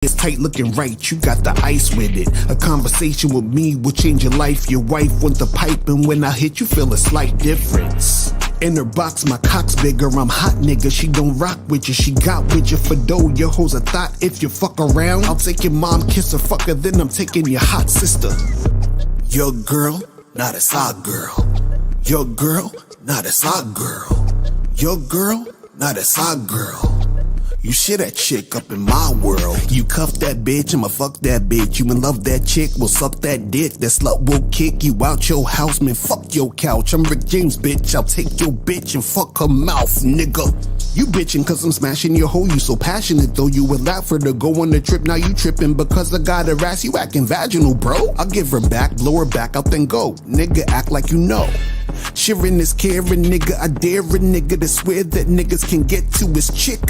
It's tight looking right, you got the ice with it. A conversation with me will change your life. Your wife wants the pipe, and when I hit you feel a slight difference. In her box, my cock's bigger, I'm hot nigga. She don't rock with you, she got with you for dough. Your hoes a thought, if you fuck around, I'll take your mom, kiss her, fuck her, then I'm taking your hot sister. Your girl, not a side girl. Your girl, not a side girl. Your girl, not a side girl. You shit that chick up in my world. You cuff that bitch, I'ma fuck that bitch. You in love that chick, will suck that dick. That slut will kick you out your house, man, fuck your couch. I'm Rick James, bitch, I'll take your bitch and fuck her mouth, nigga. You bitchin' cause I'm smashing your hoe, you so passionate though. You would laugh for her to go on the trip, now you trippin' because I got her ass, you acting vaginal, bro. I'll give her back, blow her back out, then go. Nigga, act like you know. Sharing is caring, nigga, I dare a nigga to swear that niggas can get to his chick.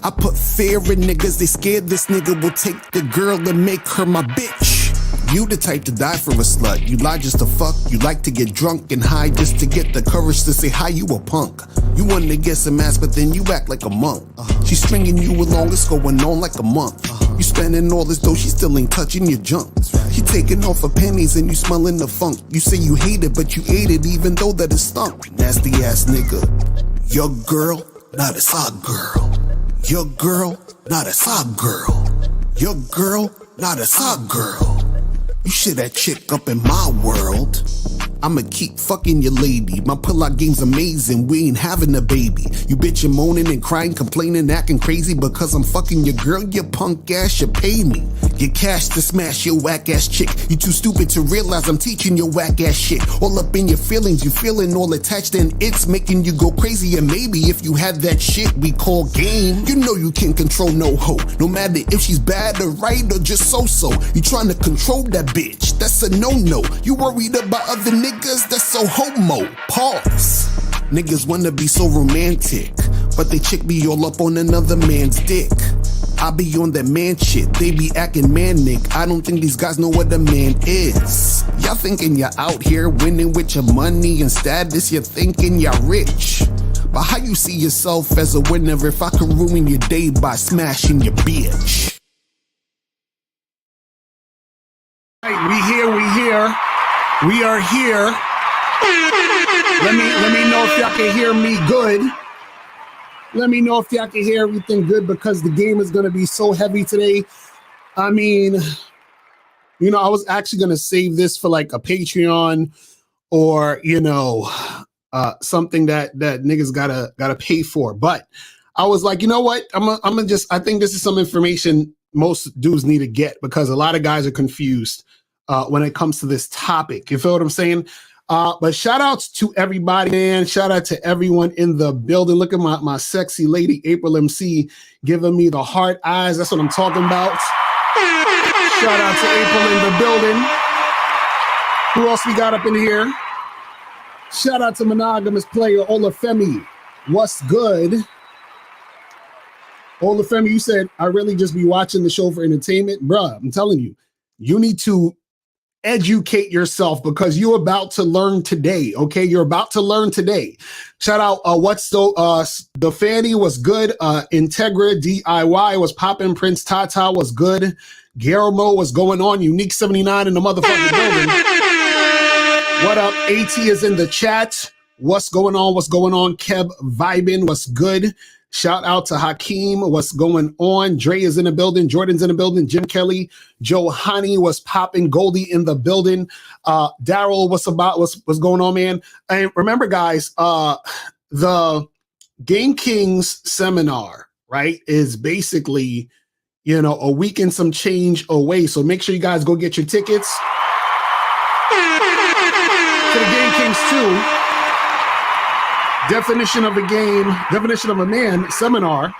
I put fear in niggas, they scared this nigga will take the girl and make her my bitch. You the type to die for a slut, you lie just to fuck. You like to get drunk and high just to get the courage to say hi, you a punk. You want to get some ass but then you act like a monk. She's stringing you along, it's going on like a month. You spending all this dough, she still ain't touching your junk. She taking off her panties and you smelling the funk. You say you hate it but you ate it even though that it stunk. Nasty ass nigga. Your girl, not a side girl. Your girl, not a side girl. Your girl, not a side girl. You shit that chick up in my world. I'ma keep fucking your lady. My pull-out game's amazing, we ain't having a baby. You bitchin' moaning and crying, complaining, acting crazy because I'm fucking your girl, you punk ass, you pay me. Get cash to smash your whack ass chick. You too stupid to realize I'm teaching your whack ass shit. All up in your feelings, you feeling all attached and it's making you go crazy. And maybe if you had that shit we call game, you know you can't control no hoe. No matter if she's bad or right or just so-so. You trying to control that bitch, that's a no-no. You worried about other niggas, that's so homo. Pause. Niggas wanna be so romantic, but they chick be all up on another man's dick. I be on that man shit, they be acting manic. I don't think these guys know what a man is. Y'all thinking you're out here winning with your money and status, you're thinking you're rich. But how you see yourself as a winner if I could ruin your day by smashing your bitch? Right, we are here. Let me know if y'all can hear me good. Let me know if y'all can hear everything good because the game is going to be so heavy today. I mean, you know, I was actually going to save this for like a Patreon or, you know, something that niggas gotta pay for. But I was like, you know what? I think this is some information most dudes need to get because a lot of guys are confused when it comes to this topic. You feel what I'm saying? But shout outs to everybody, man. Shout out to everyone in the building. Look at my sexy lady, April MC, giving me the heart eyes. That's what I'm talking about. Shout out to April in the building. Who else we got up in here? Shout out to monogamous player Olafemi. What's good? Olafemi, you said, I really just be watching the show for entertainment. Bruh, I'm telling you, you need to educate yourself because you're about to learn today, okay? You're about to learn today. Shout out, the Fanny was good. Integra DIY was popping. Prince Tata was good. Guillermo was going on. Unique 79 in the motherfucking building. What up? AT is in the chat. What's going on? What's going on? Kev vibing. What's good? Shout out to Hakeem. What's going on? Dre is in the building. Jordan's in the building. Jim Kelly. Joe Honey was popping. Goldie in the building. Daryl, what's going on, man? And remember, guys, the Game Kings seminar, right, is basically, you know, a week and some change away. So make sure you guys go get your tickets to the Game Kings 2. Definition of a game, definition of a man seminar.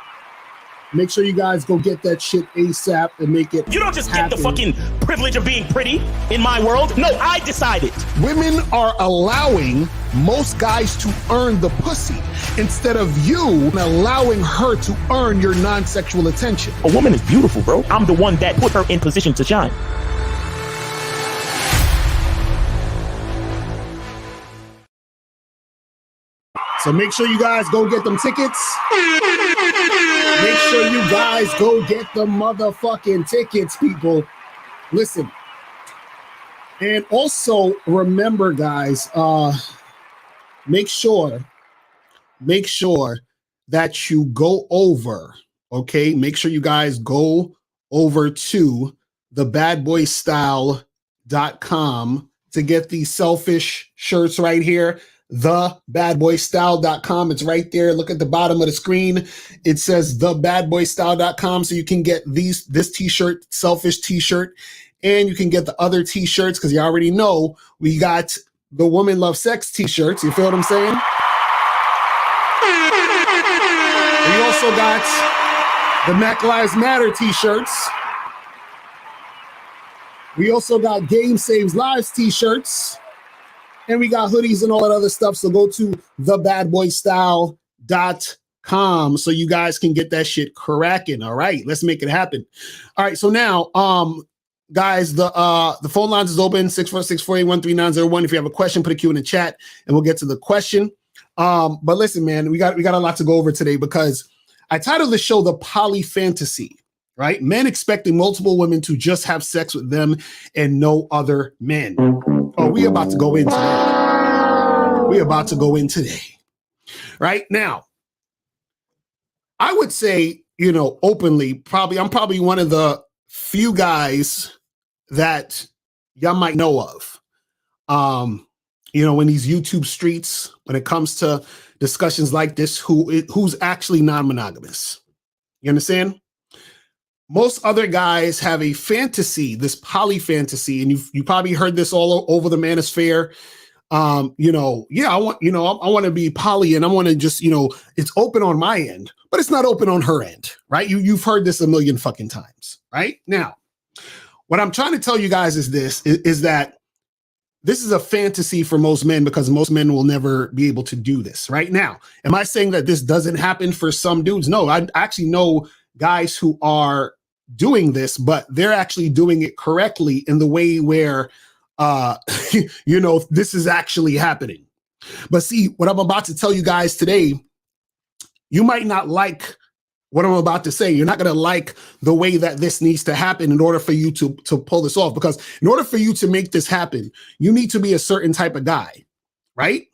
Make sure you guys go get that shit ASAP and make it. You don't just get the fucking privilege of being pretty in my world. No, I decided. Women are allowing most guys to earn the pussy instead of you allowing her to earn your non-sexual attention. A woman is beautiful, bro. I'm the one that put her in position to shine. So make sure you guys go get them tickets. Make sure you guys go get the motherfucking tickets, people. Listen. And also remember, guys, make sure that you go over, okay? Make sure you guys go over to thebadboystyle.com to get these selfish shirts right here. Thebadboystyle.com. It's right there. Look at the bottom of the screen. It says thebadboystyle.com. So you can get this t-shirt, selfish t-shirt, and you can get the other t-shirts because you already know we got the Woman Love Sex t-shirts. You feel what I'm saying? We also got the Black Lives Matter t-shirts. We also got Game Saves Lives t-shirts. And we got hoodies and all that other stuff. So go to thebadboystyle.com so you guys can get that shit cracking. All right, let's make it happen. All right, so now, guys, the phone lines is open, 646-481-3901. If you have a question, put a Q in the chat and we'll get to the question. But listen, man, we got a lot to go over today because I titled the show The Poly Fantasy, right? Men expecting multiple women to just have sex with them and no other men. Oh, we about to go in today. We about to go in today. Right now, I would say, openly, I'm probably one of the few guys that y'all might know of. In these YouTube streets, when it comes to discussions like this, who's actually non-monogamous. You understand? Most other guys have a fantasy, this poly fantasy, and you probably heard this all over the manosphere. I want to be poly, and I want to just, it's open on my end, but it's not open on her end, right? You've heard this a million fucking times, right? Now, what I'm trying to tell you guys is that this is a fantasy for most men because most men will never be able to do this. Right now, am I saying that this doesn't happen for some dudes? No, I actually know guys who are doing this, but they're actually doing it correctly in the way where, this is actually happening. But see, what I'm about to tell you guys today, you might not like what I'm about to say. You're not going to like the way that this needs to happen in order for you to pull this off. Because in order for you to make this happen, you need to be a certain type of guy, right?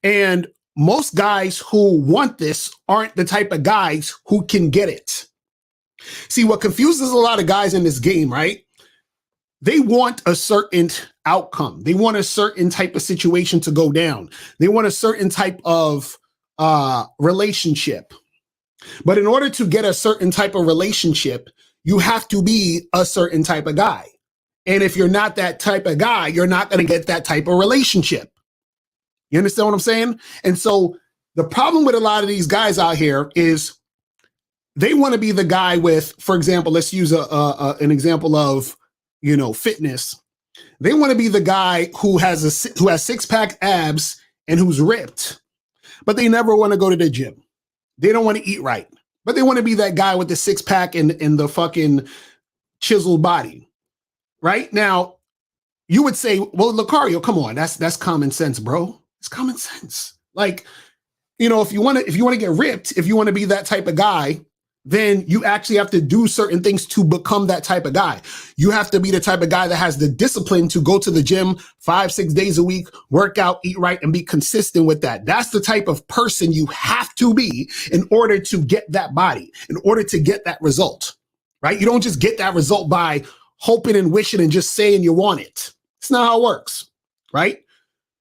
And most guys who want this aren't the type of guys who can get it. See, what confuses a lot of guys in this game, right? They want a certain outcome. They want a certain type of situation to go down. They want a certain type of relationship. But in order to get a certain type of relationship, you have to be a certain type of guy. And if you're not that type of guy, you're not going to get that type of relationship. You understand what I'm saying? And so the problem with a lot of these guys out here is they want to be the guy with, for example, let's use an example of, fitness. They want to be the guy who has six-pack abs and who's ripped, but they never want to go to the gym. They don't want to eat right, but they want to be that guy with the six-pack and the fucking chiseled body. Right now, you would say, well, Lucario, come on, that's common sense, bro. It's common sense. Like, if you want to get ripped, if you want to be that type of guy, then you actually have to do certain things to become that type of guy. You have to be the type of guy that has the discipline to go to the gym 5-6 days a week, work out, eat right, and be consistent with that. That's the type of person you have to be in order to get that body, in order to get that result, right? You don't just get that result by hoping and wishing and just saying you want it. It's not how it works, right?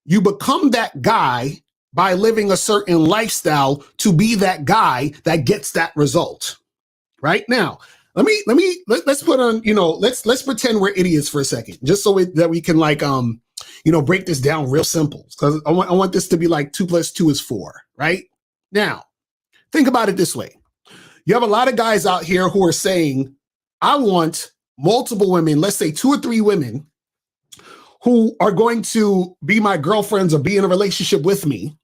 You become that guy by living a certain lifestyle to be that guy that gets that result. Right now, let's put on, let's pretend we're idiots for a second, just so that we can break this down real simple. Because I want this to be like 2 + 2 is 4. Right now, think about it this way. You have a lot of guys out here who are saying, I want multiple women, let's say 2 or 3 women who are going to be my girlfriends or be in a relationship with me.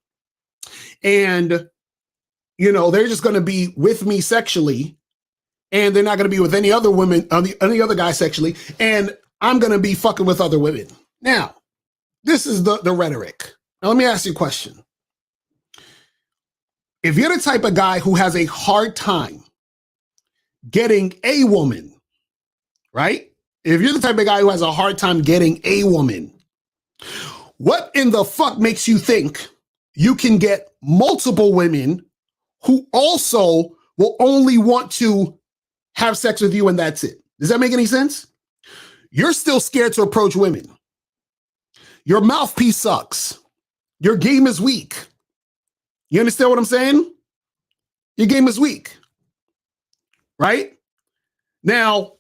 And, they're just going to be with me sexually, and they're not going to be with any other women, any other guy sexually, and I'm going to be fucking with other women. Now, this is the rhetoric. Now, let me ask you a question. if you're the type of guy who has a hard time getting a woman, right? If you're the type of guy who has a hard time getting a woman, what in the fuck makes you think you can get multiple women who also will only want to have sex with you and that's it? Does that make any sense? You're still scared to approach women. Your mouthpiece sucks. Your game is weak. You understand what I'm saying? Your game is weak, right? Now,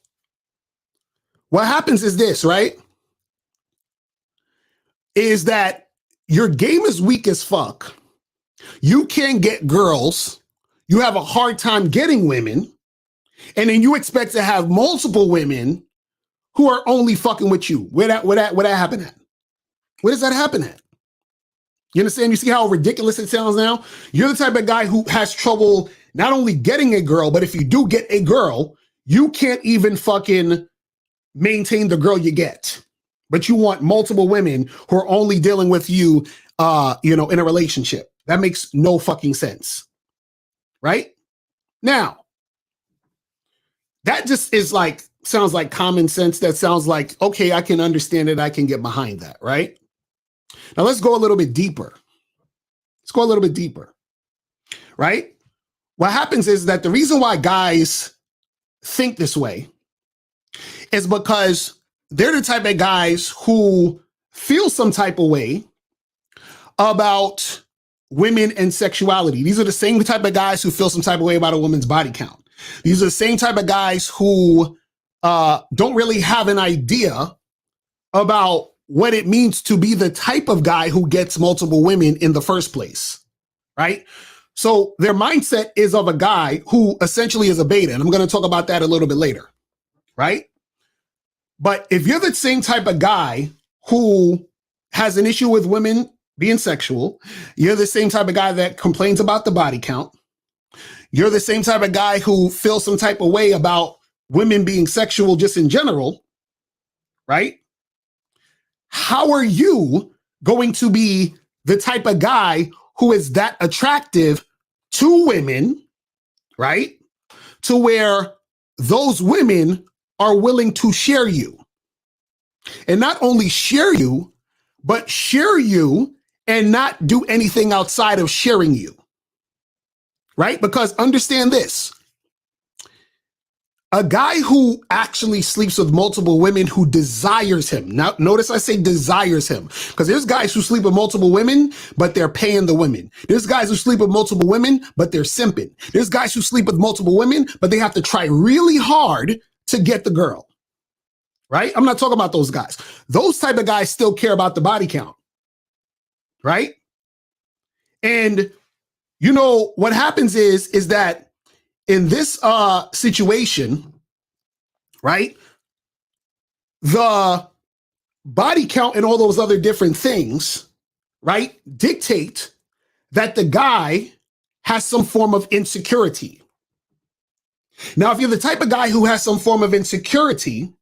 what happens is this, right? Is that your game is weak as fuck. You can't get girls. You have a hard time getting women. And then you expect to have multiple women who are only fucking with you. Where that happen at? Where does that happen at? You understand? You see how ridiculous it sounds now? You're the type of guy who has trouble not only getting a girl, but if you do get a girl, you can't even fucking maintain the girl you get. But you want multiple women who are only dealing with you, in a relationship. That makes no fucking sense. Right? Now, that just is like, sounds like common sense. That sounds like, okay, I can understand it. I can get behind that, right? Now let's go a little bit deeper. Right? What happens is that the reason why guys think this way is because they're the type of guys who feel some type of way about women and sexuality. These are the same type of guys who feel some type of way about a woman's body count. These are the same type of guys who don't really have an idea about what it means to be the type of guy who gets multiple women in the first place, right? So their mindset is of a guy who essentially is a beta, and I'm going to talk about that a little bit later, right? But if you're the same type of guy who has an issue with women being sexual, you're the same type of guy that complains about the body count, you're the same type of guy who feels some type of way about women being sexual just in general, right? How are you going to be the type of guy who is that attractive to women, right? To where those women are willing to share you. And not only share you, but share you and not do anything outside of sharing you, right? Because understand this. A guy who actually sleeps with multiple women who desires him. Now, notice I say desires him, because there's guys who sleep with multiple women, but they're paying the women. There's guys who sleep with multiple women, but they're simping. There's guys who sleep with multiple women, but they have to try really hard to get the girl, right? I'm not talking about those guys. Those type of guys still care about the body count, right? And you know, what happens is that in this situation, right, the body count and all those other different things, right, dictate that the guy has some form of insecurity. Now, if you're the type of guy who has some form of insecurity,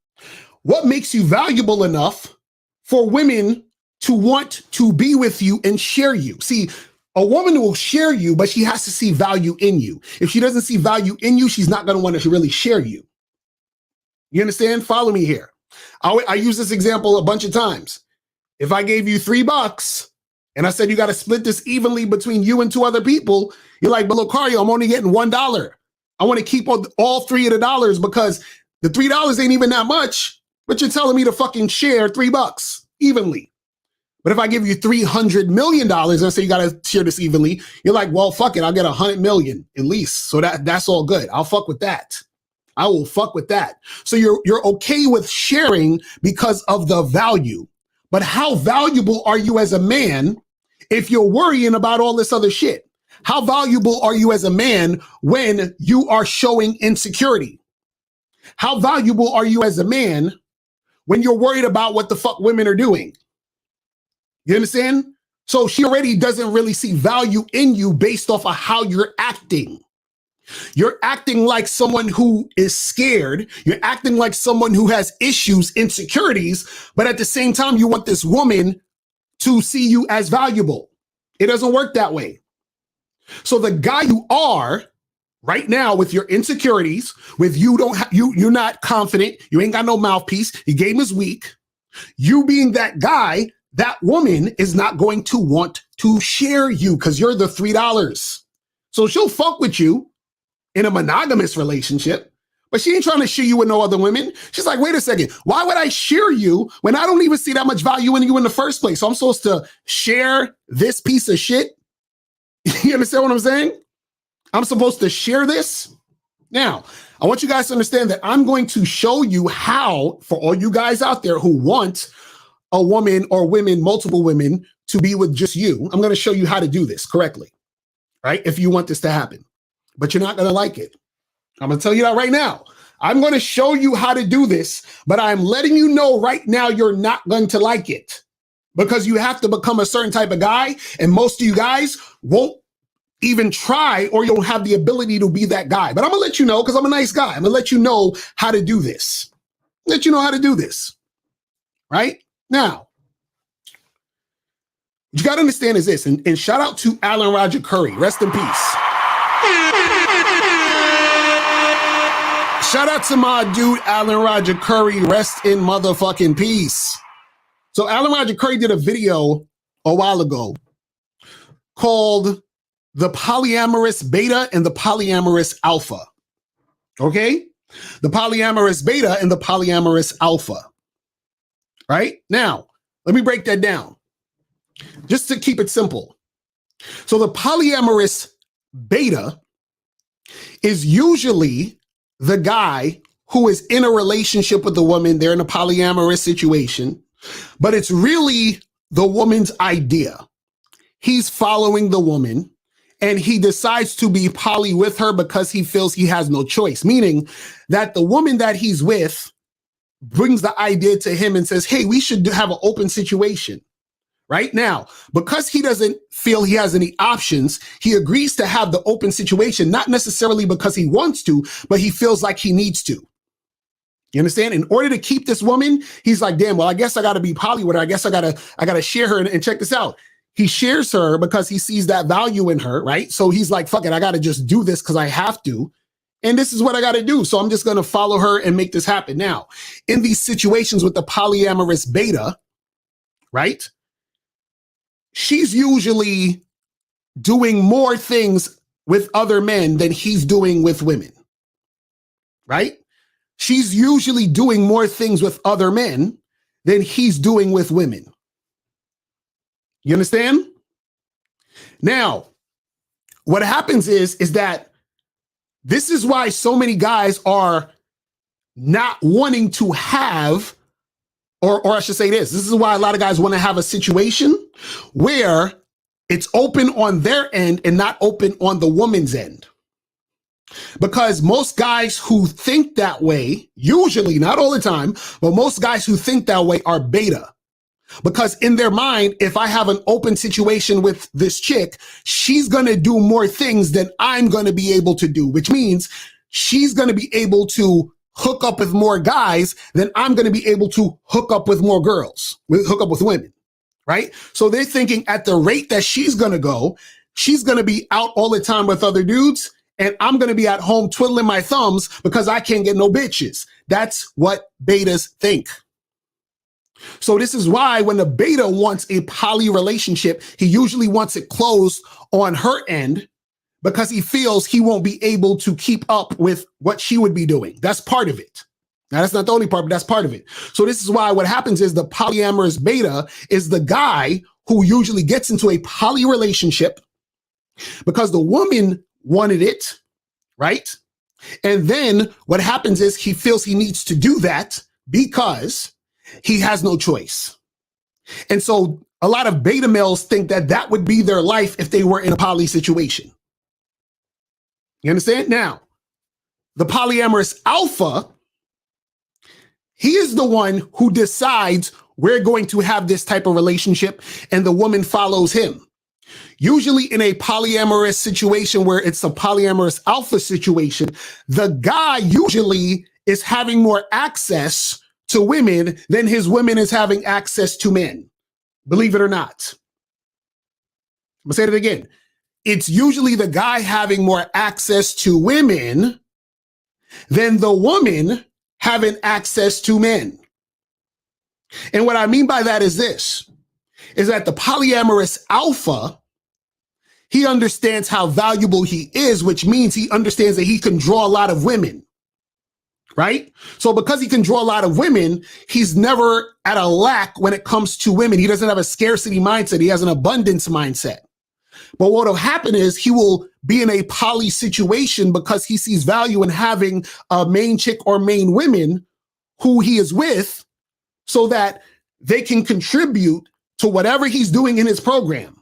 what makes you valuable enough for women to want to be with you and share you? See, a woman will share you, but she has to see value in you. If she doesn't see value in you, she's not going to want to really share you. You understand? Follow me here. I use this example a bunch of times. If I gave you $3 and I said you got to split this evenly between you and 2 other people, you're like, but Lucario, I'm only getting $1. I want to keep all 3 of the dollars because the $3 ain't even that much, but you're telling me to fucking share $3 evenly. But if I give you $300 million and I say you got to share this evenly, you're like, well, fuck it. I'll get 100 million at least. So that's all good. I'll fuck with that. I will fuck with that. So you're okay with sharing because of the value. But how valuable are you as a man if you're worrying about all this other shit? How valuable are you as a man when you are showing insecurity? How valuable are you as a man when you're worried about what the fuck women are doing? You understand? So she already doesn't really see value in you based off of how you're acting. You're acting like someone who is scared. You're acting like someone who has issues, insecurities, but at the same time, you want this woman to see you as valuable. It doesn't work that way. So the guy you are right now with your insecurities, with you're not confident, you ain't got no mouthpiece, your game is weak. You being that guy, that woman is not going to want to share you because you're the $3. So she'll fuck with you in a monogamous relationship, but she ain't trying to share you with no other women. She's like, wait a second, why would I share you when I don't even see that much value in you in the first place? So I'm supposed to share this piece of shit? You understand what I'm saying? I'm supposed to share this? Now, I want you guys to understand that I'm going to show you how, for all you guys out there who want a woman or women, multiple women, to be with just you, I'm going to show you how to do this correctly, right? If you want this to happen, but you're not going to like it. I'm going to tell you that right now. I'm going to show you how to do this, but I'm letting you know right now you're not going to like it because you have to become a certain type of guy, and most of you guys won't even try, or you don't have the ability to be that guy. But I'm gonna let you know because I'm a nice guy. I'm gonna let you know how to do this. Let you know how to do this. Right? Now, what you gotta understand is this, and shout out to Alan Roger Curry. Rest in peace. Shout out to my dude, Alan Roger Curry. Rest in motherfucking peace. So Alan Roger Curry did a video a while ago called The Polyamorous Beta and the Polyamorous Alpha. Okay? The Polyamorous Beta and the Polyamorous Alpha. Right? Now, let me break that down. Just to keep it simple. So the polyamorous beta is usually the guy who is in a relationship with the woman. They're in a polyamorous situation, but it's really the woman's idea. He's following the woman, and he decides to be poly with her because he feels he has no choice, meaning that the woman that he's with brings the idea to him and says, hey, we should have an open situation. Right now, because he doesn't feel he has any options, he agrees to have the open situation, not necessarily because he wants to, but he feels like he needs to. You understand? In order to keep this woman, he's like, damn, well, I guess I got to be poly with her. I guess I gotta share her. And check this out. He shares her because he sees that value in her, right? So he's like, fuck it, I got to just do this because I have to. And this is what I got to do. So I'm just going to follow her and make this happen. Now, in these situations with the polyamorous beta, right? She's usually doing more things with other men than he's doing with women, right? She's usually doing more things with other men than he's doing with women. You understand? Now, what happens is that this is why so many guys are not wanting to have, or I should say this is why a lot of guys want to have a situation where it's open on their end and not open on the woman's end. Because most guys who think that way, usually, not all the time, but most guys who think that way are beta. Because in their mind, if I have an open situation with this chick, she's going to do more things than I'm going to be able to do, which means she's going to be able to hook up with more guys than I'm going to be able to hook up with more girls, hook up with women, right? So they're thinking at the rate that she's going to go, she's going to be out all the time with other dudes, and I'm going to be at home twiddling my thumbs because I can't get no bitches. That's what betas think. So this is why when the beta wants a poly relationship, he usually wants it closed on her end because he feels he won't be able to keep up with what she would be doing. That's part of it. Now, that's not the only part, but that's part of it. So this is why what happens is the polyamorous beta is the guy who usually gets into a poly relationship because the woman wanted it, right? And then what happens is he feels he needs to do that because he has no choice. And so a lot of beta males think that that would be their life if they were in a poly situation. You understand? Now, the polyamorous alpha, he is the one who decides we're going to have this type of relationship, and the woman follows him. Usually in a polyamorous situation where it's a polyamorous alpha situation, the guy usually is having more access to women than his women is having access to men. Believe it or not. I'm gonna say it again. it's usually the guy having more access to women than the woman having access to men. And what I mean by that is this, is that the polyamorous alpha, he understands how valuable he is, which means he understands that he can draw a lot of women, right? So because he can draw a lot of women, he's never at a lack when it comes to women. He doesn't have a scarcity mindset. He has an abundance mindset. But what will happen is he will be in a poly situation because he sees value in having a main chick or main women who he is with so that they can contribute to whatever he's doing in his program.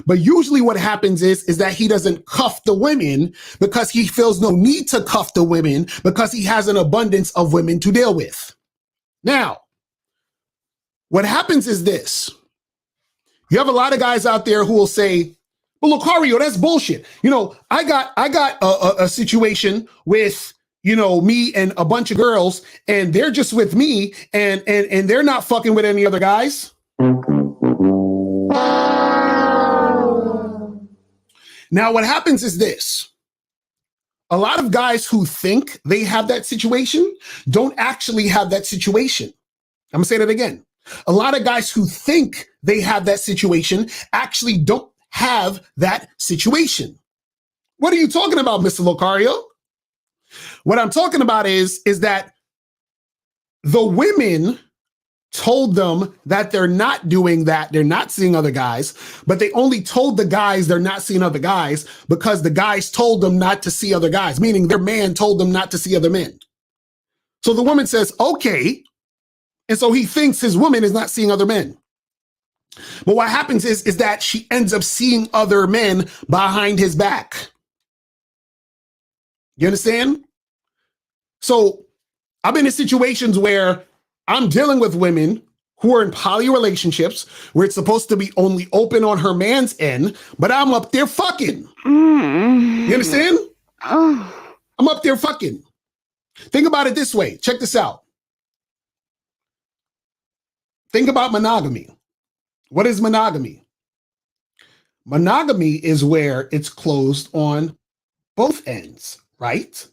But usually what happens is that he doesn't cuff the women because he feels no need to cuff the women because he has an abundance of women to deal with. Now, what happens is this. You have a lot of guys out there who will say, well, Lucario, that's bullshit. I got a situation with, me and a bunch of girls, and they're just with me, and they're not fucking with any other guys. Now, what happens is this. A lot of guys who think they have that situation don't actually have that situation. I'm gonna say that again. A lot of guys who think they have that situation actually don't have that situation. What are you talking about, Mr. Lucario? What I'm talking about is that the women told them that they're not doing that. They're not seeing other guys, but they only told the guys they're not seeing other guys because the guys told them not to see other guys, meaning their man told them not to see other men. So the woman says, okay. And so he thinks his woman is not seeing other men. But what happens is that she ends up seeing other men behind his back. You understand? So I've been in situations where I'm dealing with women who are in poly relationships where it's supposed to be only open on her man's end, but I'm up there fucking. You understand? I'm up there fucking. Think about it this way. Check this out. Think about monogamy. What is monogamy? Monogamy is where it's closed on both ends, right?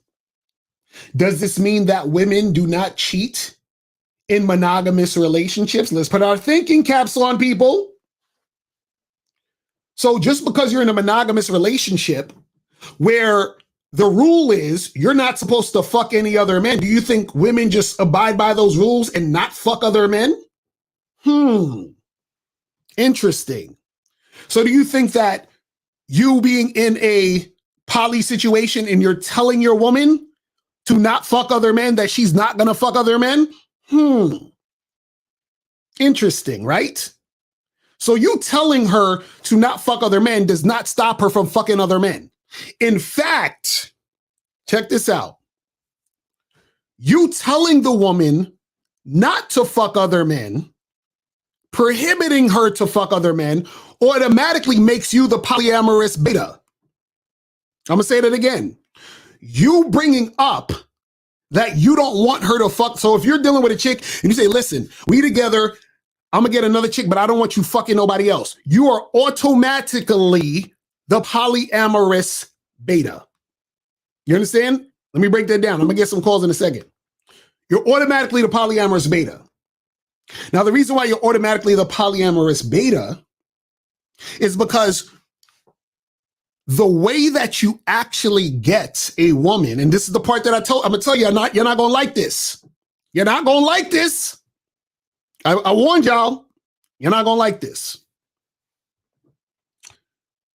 Does this mean that women do not cheat in monogamous relationships? Let's put our thinking caps on, people. So just because you're in a monogamous relationship where the rule is you're not supposed to fuck any other men, do you think women just abide by those rules and not fuck other men? Interesting. So do you think that you being in a poly situation and you're telling your woman to not fuck other men, that she's not going to fuck other men? Interesting, right? So you telling her to not fuck other men does not stop her from fucking other men. In fact, check this out. You telling the woman not to fuck other men, prohibiting her to fuck other men, automatically makes you the polyamorous beta. I'm going to say that again. You bringing up that you don't want her to fuck. So if you're dealing with a chick and you say, listen, we together, I'm going to get another chick, but I don't want you fucking nobody else. You are automatically the polyamorous beta. You understand? Let me break that down. I'm going to get some calls in a second. You're automatically the polyamorous beta. Now, the reason why you're automatically the polyamorous beta is because the way that you actually get a woman, and this is the part that I'm gonna tell you, you're not gonna like this. You're not gonna like this. I warned y'all, you're not gonna like this.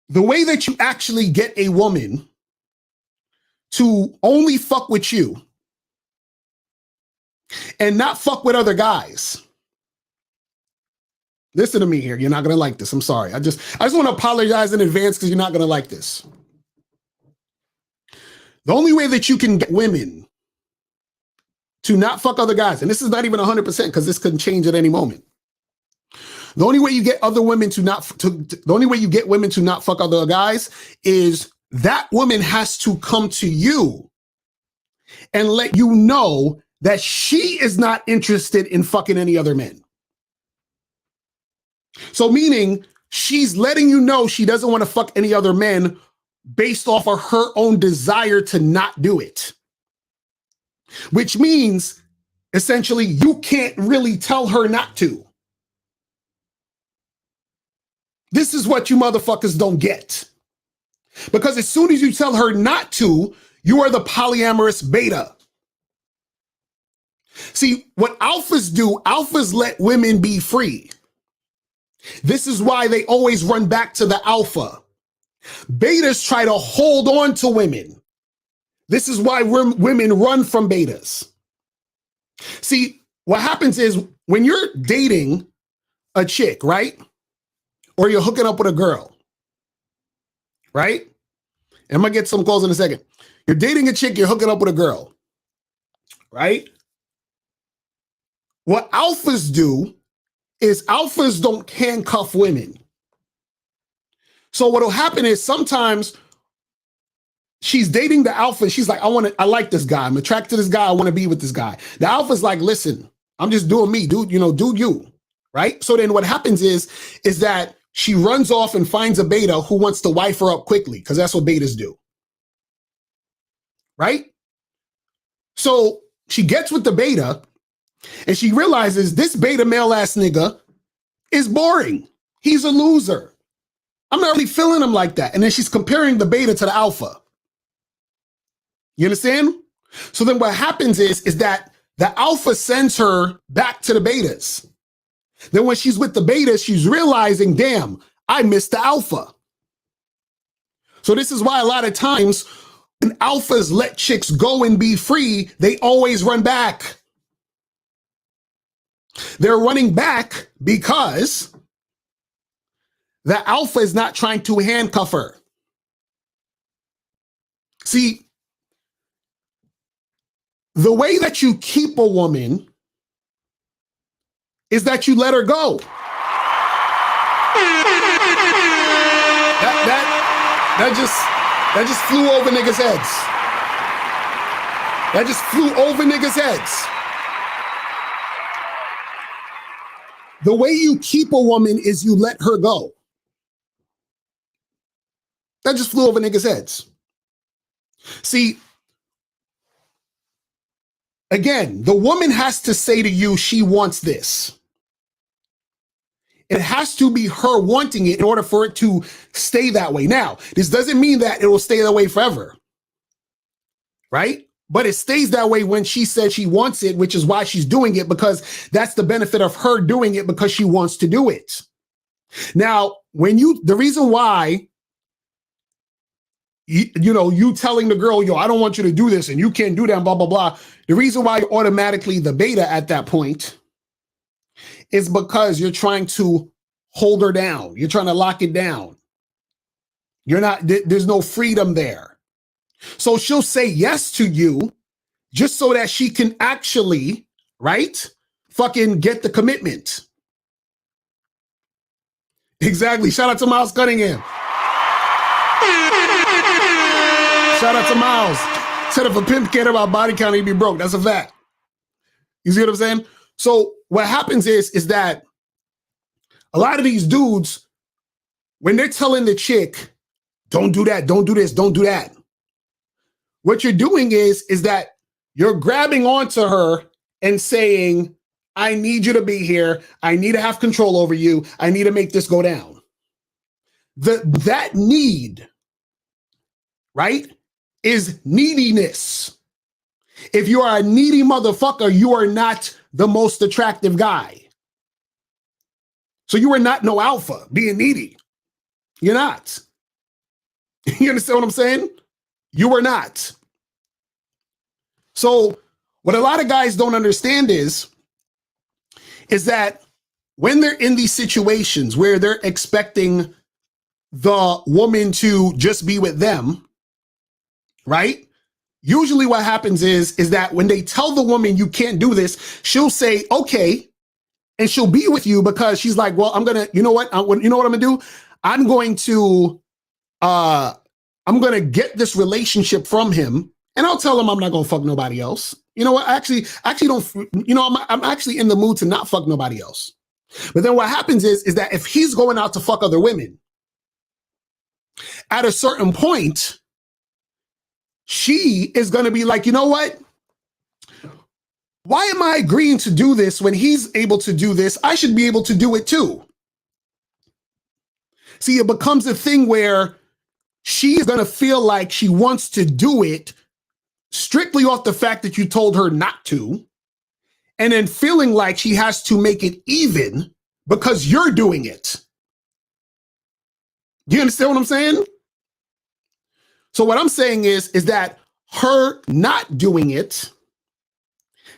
The way that you actually get a woman to only fuck with you and not fuck with other guys. Listen to me here. You're not going to like this. I'm sorry. I just want to apologize in advance because you're not going to like this. The only way that you can get women to not fuck other guys, and this is not even 100% because this could change at any moment. The only way you get other women the only way you get women to not fuck other guys is that woman has to come to you and let you know that she is not interested in fucking any other men. So meaning she's letting you know she doesn't want to fuck any other men based off of her own desire to not do it. Which means, essentially, you can't really tell her not to. This is what you motherfuckers don't get. Because as soon as you tell her not to, you are the polyamorous beta. See, what alphas do, alphas let women be free. This is why they always run back to the alpha. Betas try to hold on to women. This is why women run from betas. See, what happens is when you're dating a chick, right? Or you're hooking up with a girl, right? And I'm gonna get some calls in a second. You're dating a chick, you're hooking up with a girl, right? What alphas do is alphas don't handcuff women. So what'll happen is sometimes she's dating the alpha. She's like, I like this guy. I'm attracted to this guy. I want to be with this guy. The alpha's like, listen, I'm just doing me, dude. Do you, right? So then what happens is that she runs off and finds a beta who wants to wife her up quickly, because that's what betas do, right? So she gets with the beta and she realizes this beta male ass nigga is boring. He's a loser. I'm not really feeling him like that. And then she's comparing the beta to the alpha. You understand? So then what happens is that the alpha sends her back to the betas. Then when she's with the beta, she's realizing, damn, I missed the alpha. So this is why a lot of times when alphas let chicks go and be free, they always run back. They're running back because the alpha is not trying to handcuff her. See, the way that you keep a woman is that you let her go. That just flew over niggas' heads. That just flew over niggas' heads. The way you keep a woman is you let her go. That just flew over niggas' heads. See, again, the woman has to say to you she wants this. It has to be her wanting it in order for it to stay that way. Now, this doesn't mean that it will stay that way forever, right? But it stays that way when she says she wants it, which is why she's doing it, because that's the benefit of her doing it because she wants to do it. Now, the reason why, you telling the girl, yo, I don't want you to do this and you can't do that, and blah, blah, blah. The reason why you're automatically the beta at that point is because you're trying to hold her down. You're trying to lock it down. There's no freedom there. So she'll say yes to you just so that she can actually, right, fucking get the commitment. Exactly. Shout out to Miles Cunningham. Shout out to Miles. Said if a pimp cared about body count, he'd be broke. That's a fact. You see what I'm saying? So what happens is that a lot of these dudes, when they're telling the chick, don't do that, don't do this, don't do that, what you're doing is that you're grabbing onto her and saying, I need you to be here. I need to have control over you. I need to make this go down. That need, right, is neediness. If you are a needy motherfucker, you are not the most attractive guy. So you are not no alpha being needy. You're not. You understand what I'm saying? You are not. So what a lot of guys don't understand is that when they're in these situations where they're expecting the woman to just be with them, right? Usually what happens is that when they tell the woman you can't do this, she'll say, okay, and she'll be with you because she's like, well, I'm going to, you know what I'm going to do? I'm going to get this relationship from him and I'll tell him I'm not going to fuck nobody else. You know what? I actually don't, I'm actually in the mood to not fuck nobody else. But then what happens is that if he's going out to fuck other women, at a certain point, she is going to be like, you know what? Why am I agreeing to do this when he's able to do this? I should be able to do it too. See, it becomes a thing where she is going to feel like she wants to do it strictly off the fact that you told her not to, and then feeling like she has to make it even because you're doing it. Do you understand what I'm saying? So what I'm saying is that her not doing it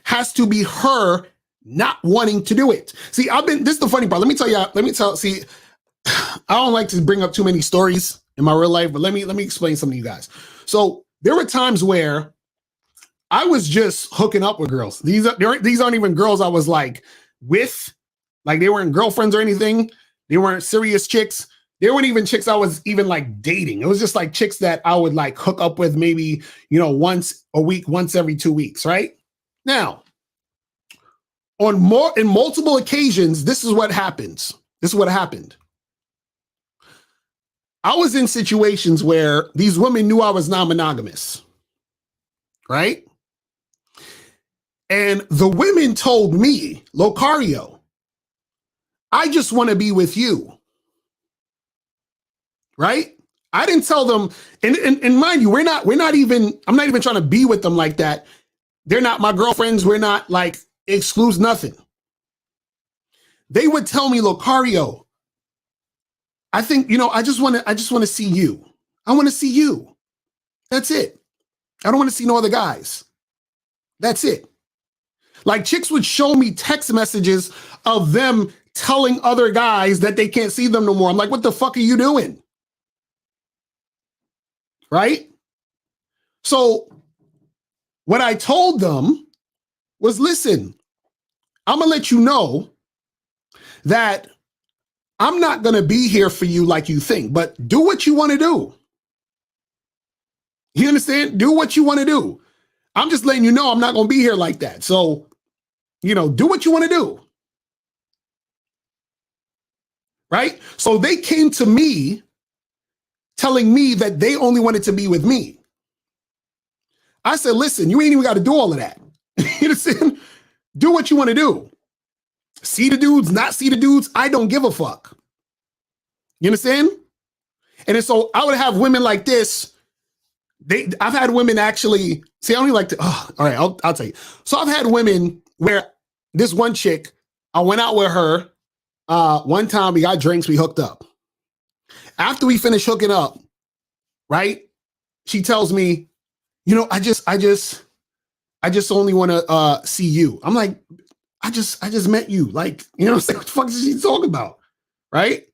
has to be her not wanting to do it. See, this is the funny part. See, I don't like to bring up too many stories in my real life, but let me explain something to you guys. So there were times where I was just hooking up with girls. These aren't even girls I was like with, like they weren't girlfriends or anything. They weren't serious chicks. They weren't even chicks I was even like dating. It was just like chicks that I would like hook up with maybe, once a week, once every 2 weeks, right? Now, in multiple occasions, this is what happens. This is what happened. I was in situations where these women knew I was non-monogamous, right? And the women told me, Locario, I just want to be with you. Right? I didn't tell them, and mind you, I'm not even trying to be with them like that. They're not my girlfriends. We're not like excludes nothing. They would tell me, Locario, I think, I just want to see you. I want to see you. That's it. I don't want to see no other guys. That's it. Like chicks would show me text messages of them telling other guys that they can't see them no more. I'm like, what the fuck are you doing? Right? So what I told them was, listen, I'm going to let you know that I'm not going to be here for you like you think, but do what you want to do. You understand? Do what you want to do. I'm just letting you know I'm not going to be here like that. So, do what you want to do. Right? So they came to me telling me that they only wanted to be with me. I said, listen, you ain't even got to do all of that. You understand? Do what you want to do. See the dudes, not see the dudes, I don't give a fuck. You understand? And then so I would have women like this. I've had women actually, see, I only like to, all right, I'll tell you. So I've had women where this one chick, I went out with her. One time we got drinks, we hooked up. After we finished hooking up, right? She tells me, I just only want to see you. I'm like, I just met you. Like, what the fuck is she talking about? Right?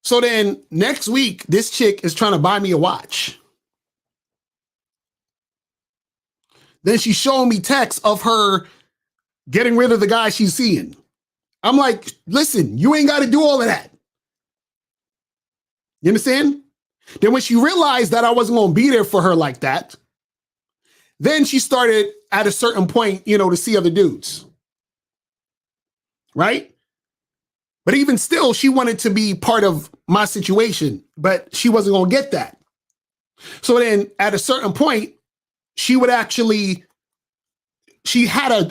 So then next week, this chick is trying to buy me a watch. Then she's showing me texts of her getting rid of the guy she's seeing. I'm like, listen, you ain't got to do all of that. You understand? Then when she realized that I wasn't going to be there for her like that, then she started at a certain point, to see other dudes. Right? But even still, she wanted to be part of my situation, but she wasn't going to get that. So then at a certain point, she had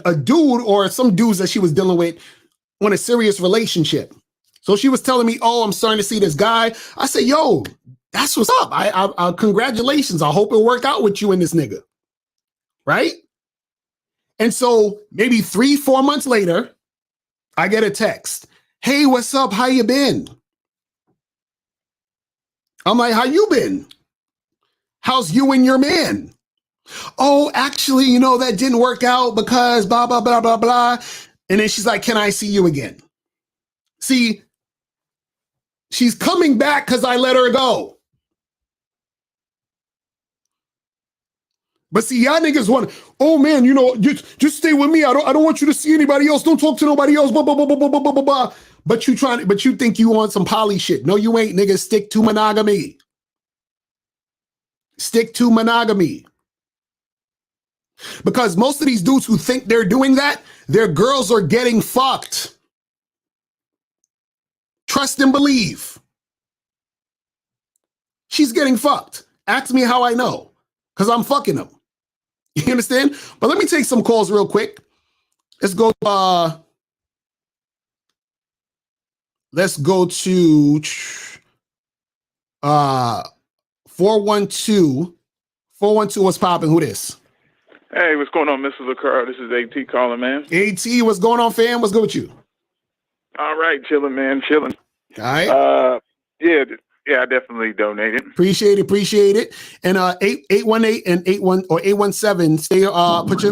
a dude or some dudes that she was dealing with on a serious relationship. So she was telling me, oh, I'm starting to see this guy. I said, yo, that's what's up. I congratulations. I hope it work out with you and this nigga. Right? And so maybe 3-4 months later, I get a text. Hey, what's up? How you been? I'm like, how you been? How's you and your man? Oh, actually, that didn't work out because blah, blah, blah, blah, blah. And then she's like, can I see you again? See, she's coming back because I let her go. But see, y'all niggas want, oh man, just stay with me. I don't want you to see anybody else. Don't talk to nobody else. Blah, blah, blah, blah, blah, blah, blah, blah. But you think you want some poly shit. No, you ain't, niggas. Stick to monogamy. Stick to monogamy. Because most of these dudes who think they're doing that, their girls are getting fucked. trust and believe. She's getting fucked. Ask me how I know, because I'm fucking them. You understand? But let me take some calls real quick. Let's go. Let's go to 412. 412, what's popping? Who this? Hey, what's going on, Mrs. LaCar? This is AT calling, man. AT, what's going on, fam? What's good with you? All right, chilling, man, chilling. All right. Yeah, I definitely donated. Appreciate it. And 818 and 817. Stay. Put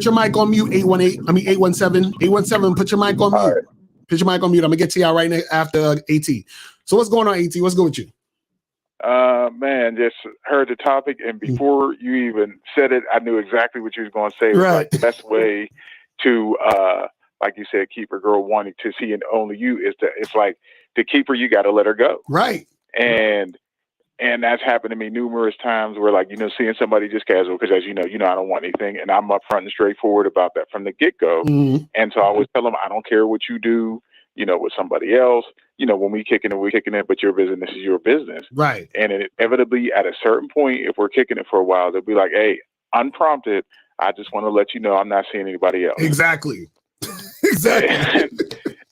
your mic on mute. 817. 817. Put your mic on mute. Right. Put your mic on mute. I'm gonna get to y'all right after AT. So what's going on, AT? What's good with you? Man, just heard the topic, and before you even said it, I knew exactly what you was going to say. It was like the best way to, like you said, keep a girl wanting to see and only you is it's like to keep her, you got to let her go. Right. And that's happened to me numerous times where, like, seeing somebody just casual, because as you know, I don't want anything, and I'm upfront and straightforward about that from the get-go. Mm-hmm. And so I always tell them, I don't care what you do, with somebody else. When we kicking it, we're kicking it, but your business is your business. Right. And inevitably, at a certain point, if we're kicking it for a while, they'll be like, hey, unprompted, I just want to let you know I'm not seeing anybody else. Exactly. Exactly.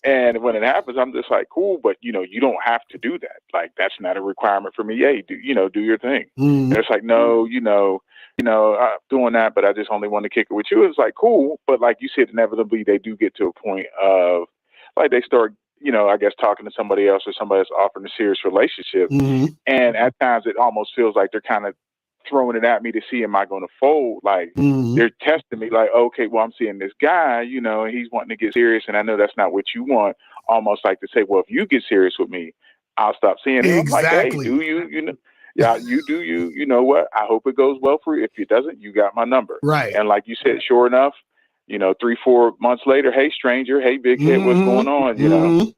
And when it happens, I'm just like, cool, but you don't have to do that. Like, that's not a requirement for me. Hey, do your thing. Mm-hmm. And it's like, no, I'm doing that, but I just only want to kick it with you. It's like, cool. But like you said, inevitably they do get to a point of like, they start, I guess talking to somebody else, or somebody else offering a serious relationship. Mm-hmm. And at times it almost feels like they're kind of throwing it at me to see, am I going to fold? Like, mm-hmm. They're testing me like, okay, well, I'm seeing this guy, and he's wanting to get serious, and I know that's not what you want. Almost like to say, well, if you get serious with me, I'll stop seeing him. Exactly. I'm like, hey, do you, yeah, you do you. You know what? I hope it goes well for you. If it doesn't, you got my number. Right. And like you said, sure enough, 3-4 months later, hey, stranger, hey, big head, mm-hmm. what's going on? Mm-hmm.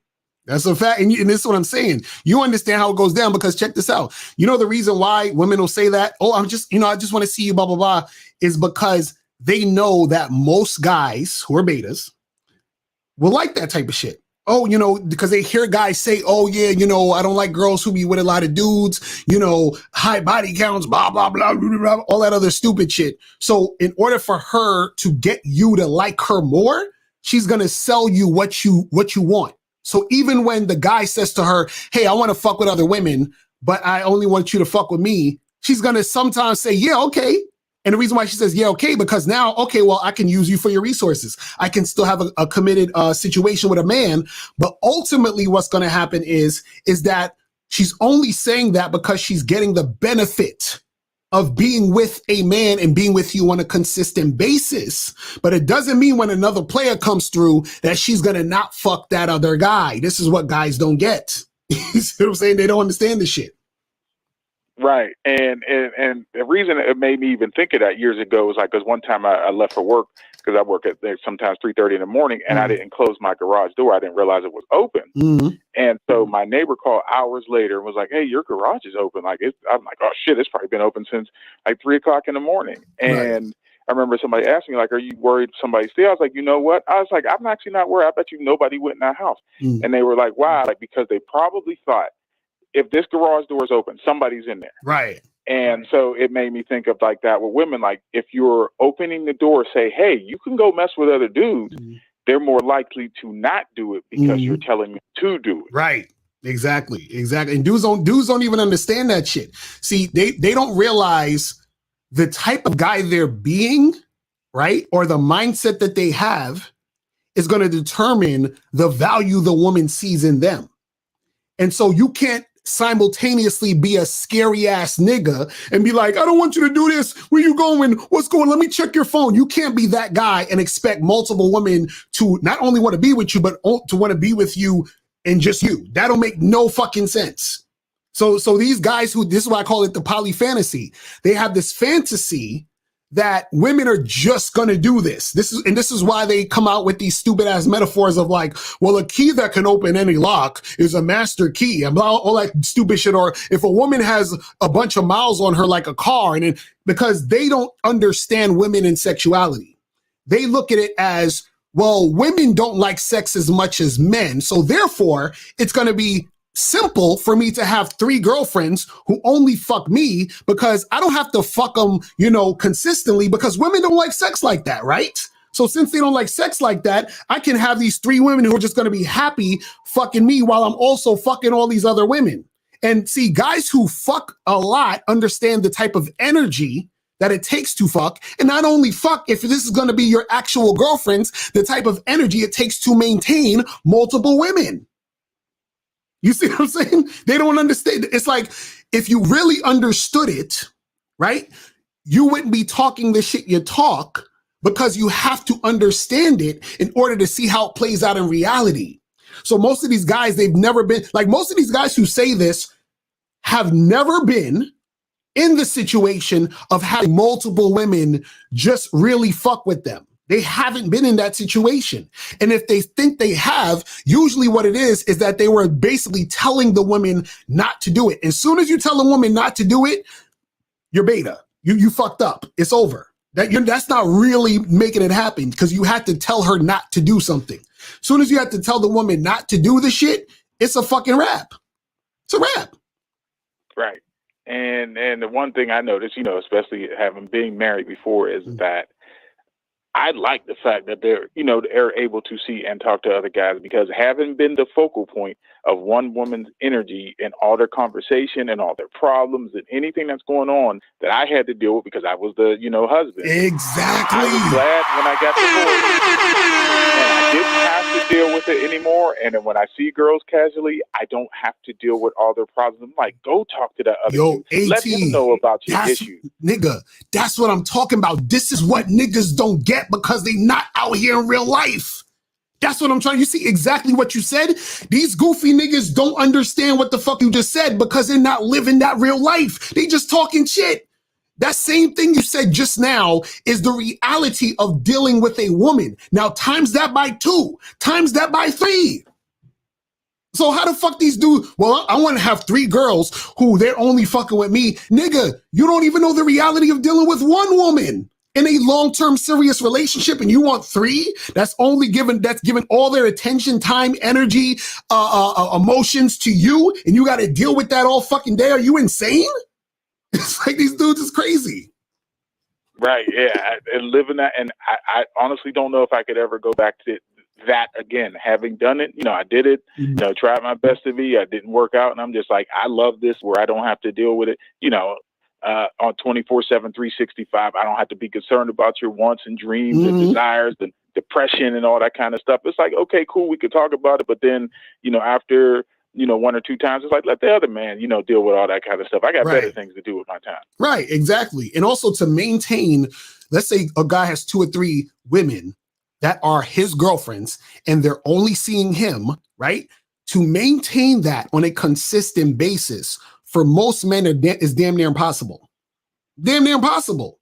That's a fact. And this is what I'm saying. You understand how it goes down, because check this out. The reason why women will say that, oh, I'm just, I just want to see you, blah, blah, blah, is because they know that most guys who are betas will like that type of shit. Oh, because they hear guys say, oh, yeah, I don't like girls who be with a lot of dudes, high body counts, blah, blah, blah, blah, blah, all that other stupid shit. So in order for her to get you to like her more, she's going to sell you what you want. So even when the guy says to her, hey, I want to fuck with other women, but I only want you to fuck with me, she's going to sometimes say, yeah, okay. And the reason why she says, yeah, okay, because now, okay, well, I can use you for your resources. I can still have a committed situation with a man. But ultimately what's going to happen is that she's only saying that because she's getting the benefit of being with a man and being with you on a consistent basis. But it doesn't mean when another player comes through that she's going to not fuck that other guy. This is what guys don't get. You see what I'm saying? They don't understand this shit. Right. And the reason it made me even think of that years ago was like, because one time I left for work, because I work at sometimes 3:30 in the morning, and I didn't close my garage door. I didn't realize it was open. Mm-hmm. And so my neighbor called hours later and was like, hey, your garage is open. Like, I'm like, oh shit, it's probably been open since like 3 o'clock in the morning. And I remember somebody asking me, like, are you worried somebody's there? I was like, you know what? I was like, I'm actually not worried. I bet you nobody went in our house. Mm-hmm. And they were like, why? Like, because they probably thought, if this garage door is open, somebody's in there. Right. And so it made me think of like that with women. Like, if you're opening the door, say, hey, you can go mess with other dudes. Mm-hmm. They're more likely to not do it because you're telling them to do it. Right. Exactly. And dudes don't even understand that shit. See, they don't realize the type of guy they're being, right? Or the mindset that they have is going to determine the value the woman sees in them. And so you can't simultaneously be a scary ass nigga and be like, I don't want you to do this. Where you going? What's going on? Let me check your phone. You can't be that guy and expect multiple women to not only want to be with you, but to want to be with you and just you. That'll make no fucking sense. So these guys this is why I call it the poly fantasy. They have this fantasy that women are just going to do this. This is why they come out with these stupid ass metaphors of like, well, a key that can open any lock is a master key and blah, all that stupid shit. Or if a woman has a bunch of miles on her, like a car, because they don't understand women and sexuality. They look at it as, well, women don't like sex as much as men. So therefore, it's going to be simple for me to have 3 girlfriends who only fuck me because I don't have to fuck them, consistently because women don't like sex like that, right? So since they don't like sex like that, I can have these 3 women who are just going to be happy fucking me while I'm also fucking all these other women. And see, guys who fuck a lot understand the type of energy that it takes to fuck. And not only fuck, if this is going to be your actual girlfriends, the type of energy it takes to maintain multiple women. You see what I'm saying? They don't understand. It's like, if you really understood it, right, you wouldn't be talking the shit you talk because you have to understand it in order to see how it plays out in reality. So most of these guys, they've never been, like most of these guys who say this have never been in the situation of having multiple women just really fuck with them. They haven't been in that situation. And if they think they have, usually what it is that they were basically telling the woman not to do it. As soon as you tell a woman not to do it, you're beta. You fucked up. It's over. That's not really making it happen because you had to tell her not to do something. As soon as you have to tell the woman not to do the shit, it's a fucking wrap. It's a wrap. Right. And the one thing I noticed, especially having been married before, is that I like the fact that they're able to see and talk to other guys, because having been the focal point of one woman's energy and all their conversation and all their problems and anything that's going on that I had to deal with because I was the, husband. Exactly. I was glad when I got divorced and I didn't have to deal with it anymore. And then when I see girls casually, I don't have to deal with all their problems. I'm like, go talk to that other dude. Let him know about your issues. Nigga, that's what I'm talking about. This is what niggas don't get because they not out here in real life. That's what I'm trying. You see exactly what you said? These goofy niggas don't understand what the fuck you just said because they're not living that real life. They just talking shit. That same thing you said just now is the reality of dealing with a woman. Now times that by 2, times that by 3. So how the fuck these dudes? Well, I want to have 3 girls who they're only fucking with me. Nigga, you don't even know the reality of dealing with one woman in a long-term serious relationship, and you want 3 that's given all their attention, time, energy, emotions to you, and you got to deal with that all fucking day. Are you insane? It's like these dudes is crazy. Right, yeah, and living that, and I honestly don't know if I could ever go back to that again. Having done it, I did it, tried my best to be, I didn't work out, and I'm just like, I love this where I don't have to deal with it, on 24/7, 365. I don't have to be concerned about your wants and dreams and desires and depression and all that kind of stuff. It's like, okay, cool, we could talk about it, but then, after 1 or 2 times, it's like, let the other man, deal with all that kind of stuff. I got better things to do with my time. Right, exactly. And also to maintain, let's say a guy has 2 or 3 women that are his girlfriends and they're only seeing him, right? To maintain that on a consistent basis for most men is damn near impossible. Damn near impossible.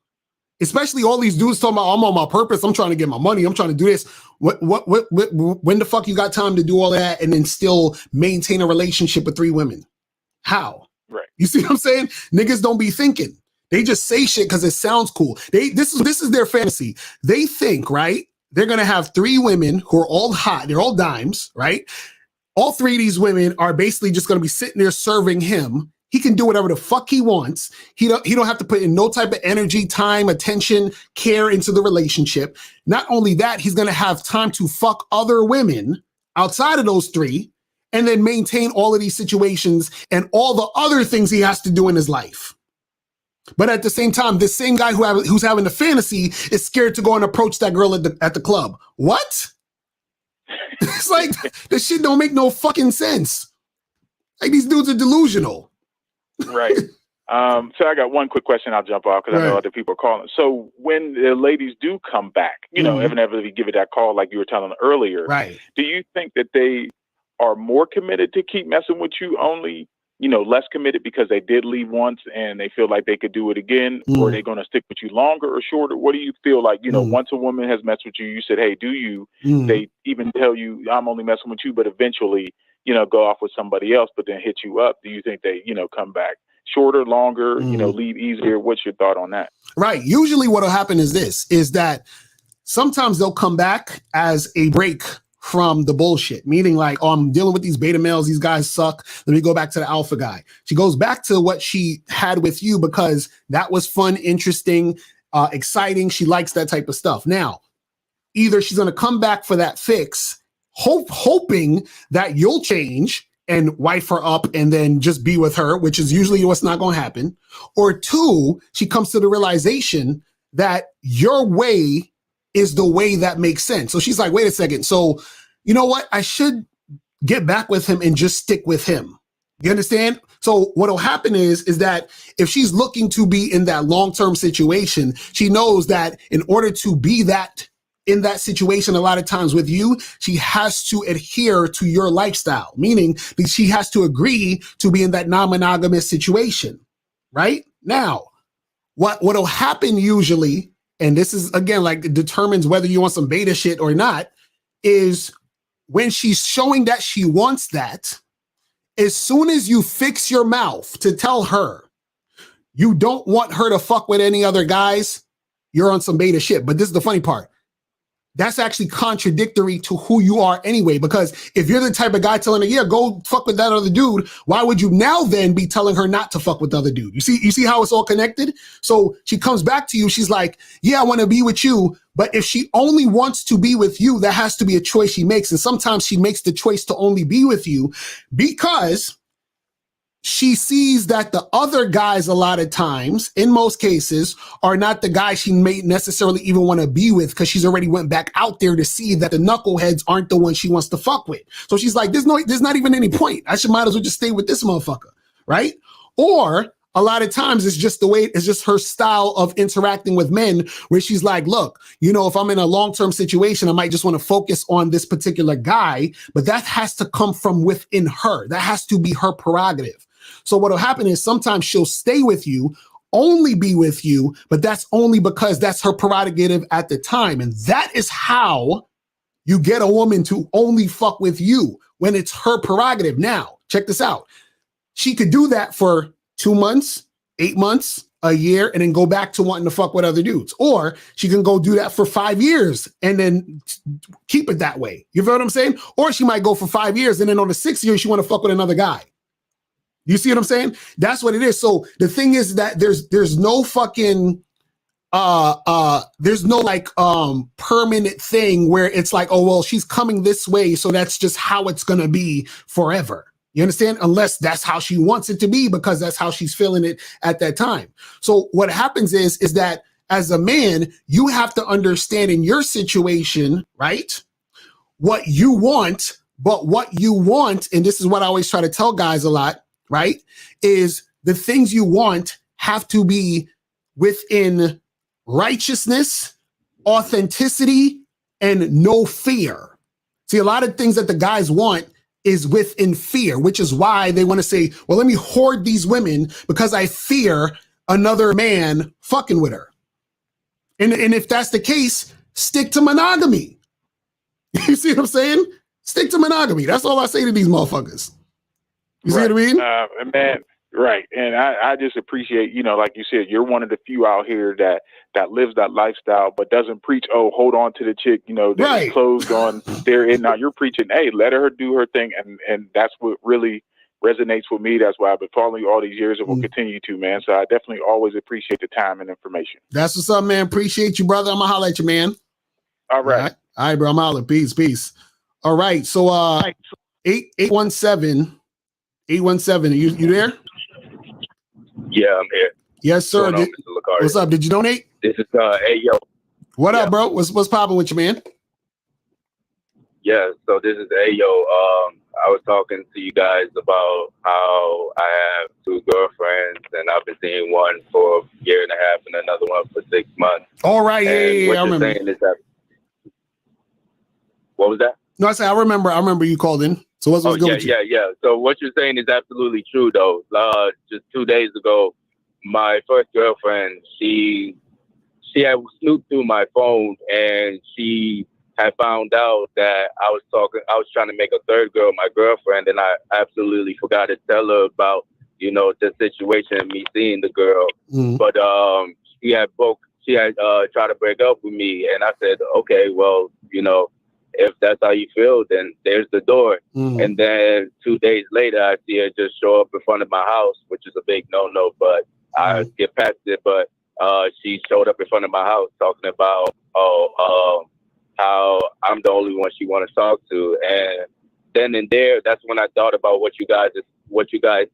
Especially all these dudes talking about, I'm on my purpose, I'm trying to get my money, I'm trying to do this. When the fuck you got time to do all that and then still maintain a relationship with 3 women? How? Right. You see what I'm saying? Niggas don't be thinking. They just say shit because it sounds cool. This is their fantasy. They think, right? They're gonna have 3 women who are all hot, they're all dimes, right? All 3 of these women are basically just gonna be sitting there serving him. He can do whatever the fuck he wants. He don't have to put in no type of energy, time, attention, care into the relationship. Not only that, he's going to have time to fuck other women outside of those 3 and then maintain all of these situations and all the other things he has to do in his life. But at the same time, this same guy who's having the fantasy is scared to go and approach that girl at the club. What? It's like, this shit don't make no fucking sense. Like, these dudes are delusional. Right. So I got one quick question. I'll jump off because I know other people are calling. So when the ladies do come back, inevitably give it that call like you were telling earlier, right? Do you think that they are more committed to keep messing with you, only, less committed because they did leave once and they feel like they could do it again? Or are they going to stick with you longer or shorter? What do you feel like, once a woman has messed with you, you said, hey, do you? They even tell you, I'm only messing with you, but eventually, go off with somebody else, but then hit you up. Do you think they, come back shorter, longer, leave easier? What's your thought on that? Right. Usually what'll happen is that sometimes they'll come back as a break from the bullshit, meaning like, oh, I'm dealing with these beta males. These guys suck. Let me go back to the alpha guy. She goes back to what she had with you because that was fun, interesting, exciting. She likes that type of stuff. Now, either she's going to come back for that fix, hoping that you'll change and wife her up and then just be with her, which is usually what's not going to happen. Or two, she comes to the realization that your way is the way that makes sense. So she's like, wait a second. So you know what? I should get back with him and just stick with him. You understand? So what'll happen is that if she's looking to be in that long-term situation, she knows that in order to be that in that situation, a lot of times with you, she has to adhere to your lifestyle, meaning that she has to agree to be in that non-monogamous situation, right? Now, what'll happen usually, and this is, again, like determines whether you want some beta shit or not, is when she's showing that she wants that, as soon as you fix your mouth to tell her you don't want her to fuck with any other guys, you're on some beta shit. But this is the funny part. That's actually contradictory to who you are anyway, because if you're the type of guy telling her, yeah, go fuck with that other dude, why would you now then be telling her not to fuck with the other dude? You see how it's all connected? So she comes back to you. She's like, yeah, I want to be with you. But if she only wants to be with you, that has to be a choice she makes. And sometimes she makes the choice to only be with you because she sees that the other guys, a lot of times, in most cases, are not the guys she may necessarily even want to be with because she's already went back out there to see that the knuckleheads aren't the ones she wants to fuck with. So she's like, there's not even any point. Might as well just stay with this motherfucker, right? Or a lot of times it's just her style of interacting with men where she's like, look, if I'm in a long-term situation, I might just want to focus on this particular guy, but that has to come from within her. That has to be her prerogative. So what'll happen is sometimes she'll stay with you, only be with you, but that's only because that's her prerogative at the time. And that is how you get a woman to only fuck with you when it's her prerogative. Now, check this out. She could do that for 2 months, 8 months, a year, and then go back to wanting to fuck with other dudes. Or she can go do that for 5 years and then keep it that way. You feel what I'm saying? Or she might go for 5 years and then on the 6th year, she want to fuck with another guy. You see what I'm saying? That's what it is. So the thing is that there's no fucking there's no like permanent thing where it's like, oh well, she's coming this way, so that's just how it's gonna be forever. You understand? Unless that's how she wants it to be because that's how she's feeling it at that time. So what happens is that as a man, you have to understand in your situation, right? What you want, but what you want, and this is what I always try to tell guys a lot, right, is the things you want have to be within righteousness, authenticity, and no fear. See, a lot of things that the guys want is within fear, which is why they want to say, well, let me hoard these women because I fear another man fucking with her. And if that's the case, stick to monogamy. You see what I'm saying? Stick to monogamy. That's all I say to these motherfuckers. You see what I mean? Man, right. And I just appreciate, like you said, you're one of the few out here that lives that lifestyle, but doesn't preach, oh, hold on to the chick, that's right. Closed on there. And now you're preaching, hey, let her do her thing. And that's what really resonates with me. That's why I've been following you all these years and will continue to, man. So I definitely always appreciate the time and information. That's what's up, man. Appreciate you, brother. I'm going to holler at you, man. All right. All right, bro. I'm holler. Peace. All right. So 817. 817. Are you there? Yeah, I'm here. Yes, sir. What's up? Did you donate? This is Ayo. What up, bro? What's popping with you, man? Yeah, so this is Ayo. I was talking to you guys about how I have 2 girlfriends and I've been seeing one for a year and a half and another one for 6 months. All right, yeah, I remember. What was that? No, I said I remember you called in. So what's going on? Yeah. So what you're saying is absolutely true, though. Just 2 days ago, my first girlfriend, she had snooped through my phone and she had found out that I was trying to make a third girl my girlfriend, and I absolutely forgot to tell her about, the situation and me seeing the girl. Mm-hmm. But she had tried to break up with me, and I said, okay, well, if that's how you feel, then there's the door. And then 2 days later, I see her just show up in front of my house, which is a big no-no, but I get past it. But she showed up in front of my house talking about, how I'm the only one she want to talk to. And then and there, that's when I thought about what you guys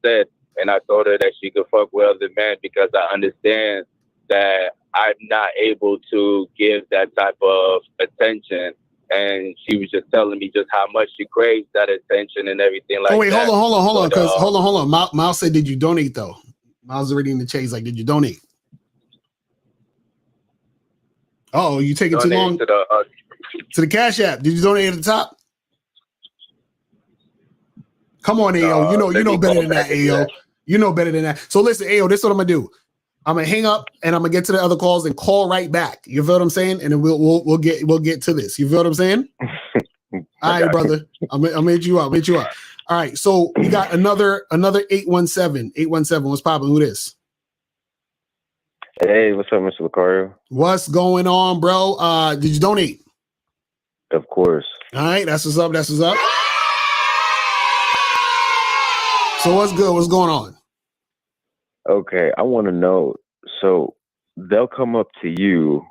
said. And I told her that she could fuck with other men because I understand that I'm not able to give that type of attention. And she was just telling me just how much she craves that attention and everything like that. Oh, wait, hold on. Because hold on. Miles said, did you donate though? Miles already in the chase. Like, did you donate? Oh, you taking too long? To the Cash App. Did you donate at the top? Come on, Ayo. You know better than that, Ayo. You know better than that. So listen, Ayo, this is what I'm gonna do. I'm gonna hang up and I'm gonna get to the other calls and call right back. You feel what I'm saying? And then we'll get to this. You feel what I'm saying? All right, brother. I'll hit you up. All right. So we got another 817. 817. What's popping? Who this? Hey, what's up, Mr. Lucario? What's going on, bro? Did you donate? Of course. All right, that's what's up. So what's good? What's going on? Okay, I want to know. So they'll come up to you,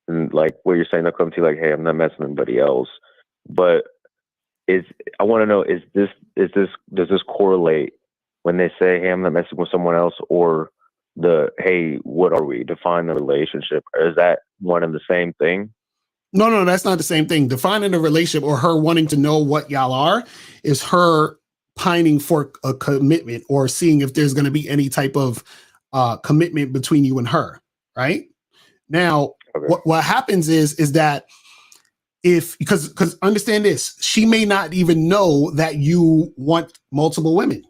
and like what you're saying, they'll come to you like, "Hey, I'm not messing with anybody else." But I want to know, does this correlate when they say, "Hey, I'm not messing with someone else," or "Hey, what are we?" Define the relationship. Or is that one and the same thing? No, that's not the same thing. Defining a relationship or her wanting to know what y'all are is her pining for a commitment or seeing if there's going to be any type of commitment between you and her. Right now, okay. What happens is that because understand this, she may not even know that you want multiple women.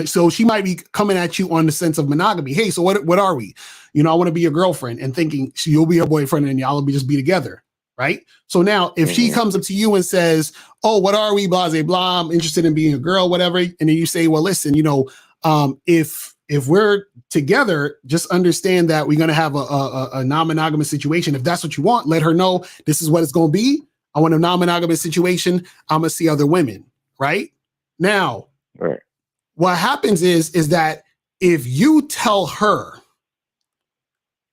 So she might be coming at you on the sense of monogamy. Hey, so what are we? I want to be your girlfriend, and thinking you'll be your boyfriend and y'all will just be together. Right. So now if she comes up to you and says, "Oh, what are we? Blah, blah, blah. I'm interested in being a girl, whatever." And then you say, "Well, listen, if we're together, just understand that we're going to have a non-monogamous situation. If that's what you want, let her know this is what it's going to be. I want a non-monogamous situation. I'm going to see other women." Right now. Right. What happens is that if you tell her,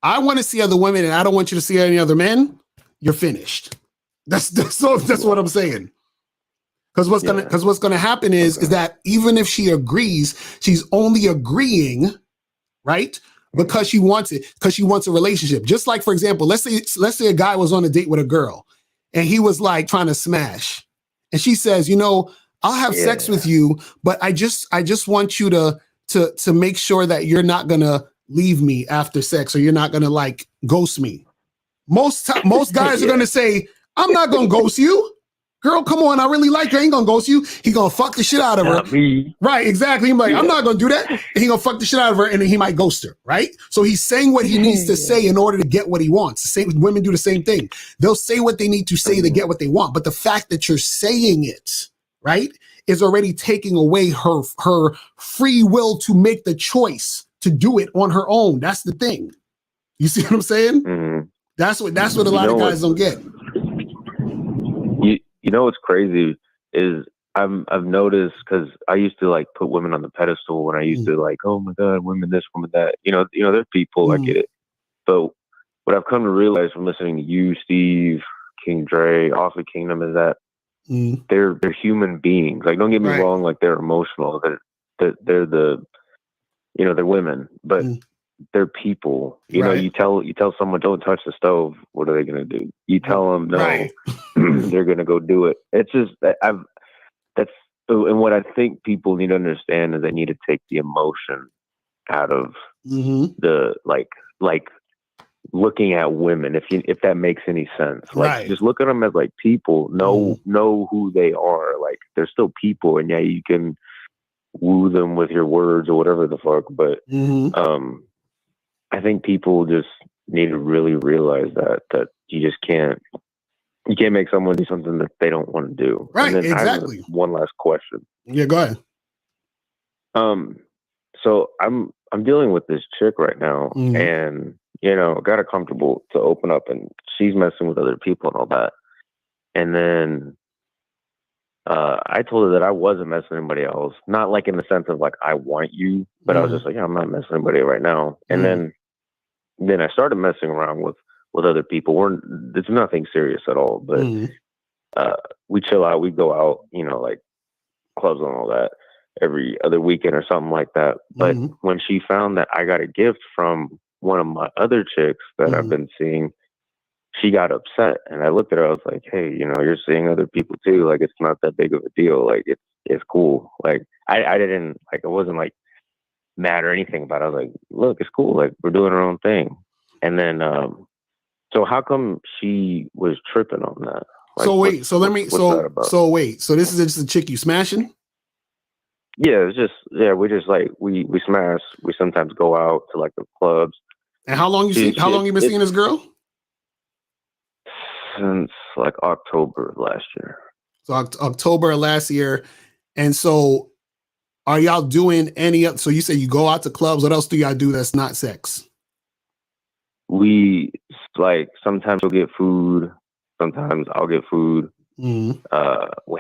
"I want to see other women and I don't want you to see any other men," you're finished. That's what I'm saying. Because what's gonna happen is that even if she agrees, she's only agreeing, right? Because she wants it, because she wants a relationship. Just like, for example, let's say a guy was on a date with a girl and he was like trying to smash. And she says, "I'll have sex with you, but I just want you to make sure that you're not gonna leave me after sex, or you're not gonna like ghost me." Most guys are gonna say, "I'm not gonna ghost you. Girl, come on, I really like her. I ain't gonna ghost you." He gonna fuck the shit out of her. Not me. Right, exactly. He's like, "I'm not gonna do that." And he gonna fuck the shit out of her, and then he might ghost her, right? So he's saying what he needs to say in order to get what he wants. Women do the same thing. They'll say what they need to say to get what they want. But the fact that you're saying it, right, is already taking away her free will to make the choice to do it on her own. That's the thing. You see what I'm saying? Mm-hmm. That's what a lot of guys don't get. You know what's crazy is I've noticed, because I used to like put women on the pedestal when I used to like, "Oh my God, women this, women that." There's people, I get it. But what I've come to realize from listening to you, Steve, King Dre, Awfully Kingdom, is that they're human beings. Like, don't get me wrong, like they're emotional. They're they're women, but they're people. You tell someone, "Don't touch the stove." What are they going to do? You tell them no, they're going to go do it. It's just and what I think people need to understand is they need to take the emotion out of the like looking at women, if that makes any sense. Like, just look at them as like people. Know who they are. Like, they're still people, and you can woo them with your words or whatever the fuck. But I think people just need to really realize that you just can't make someone do something that they don't want to do. Right, and then exactly. I have one last question. Yeah, go ahead. So I'm dealing with this chick right now, and you know, got her comfortable to open up, and she's messing with other people and all that. And then I told her that I wasn't messing with anybody else. Not like in the sense of like, I want you, but I was just like, yeah, I'm not messing with anybody right now. And then I started messing around with other people. It's nothing serious at all, but we chill out, we go out, you know, like clubs and all that every other weekend or something like that. But when she found that I got a gift from one of my other chicks that I've been seeing, she got upset. And I looked at her, I was like, hey, you know, you're seeing other people too. Like, it's not that big of a deal. Like, it's cool. Like, I didn't, like, I wasn't like mad or anything about it. I was like, look, it's cool. Like, we're doing our own thing. And then, so how come she was tripping on that? Like, so wait, so this is just a chick you smashing? Yeah, it's just, we just like, we smash. We sometimes go out to like the clubs. And how long you been seeing this girl? Since like October of last year. So October of last year. And so are y'all doing so you say you go out to clubs. What else do y'all do that's not sex? We like, sometimes we'll get food. Sometimes I'll get food. We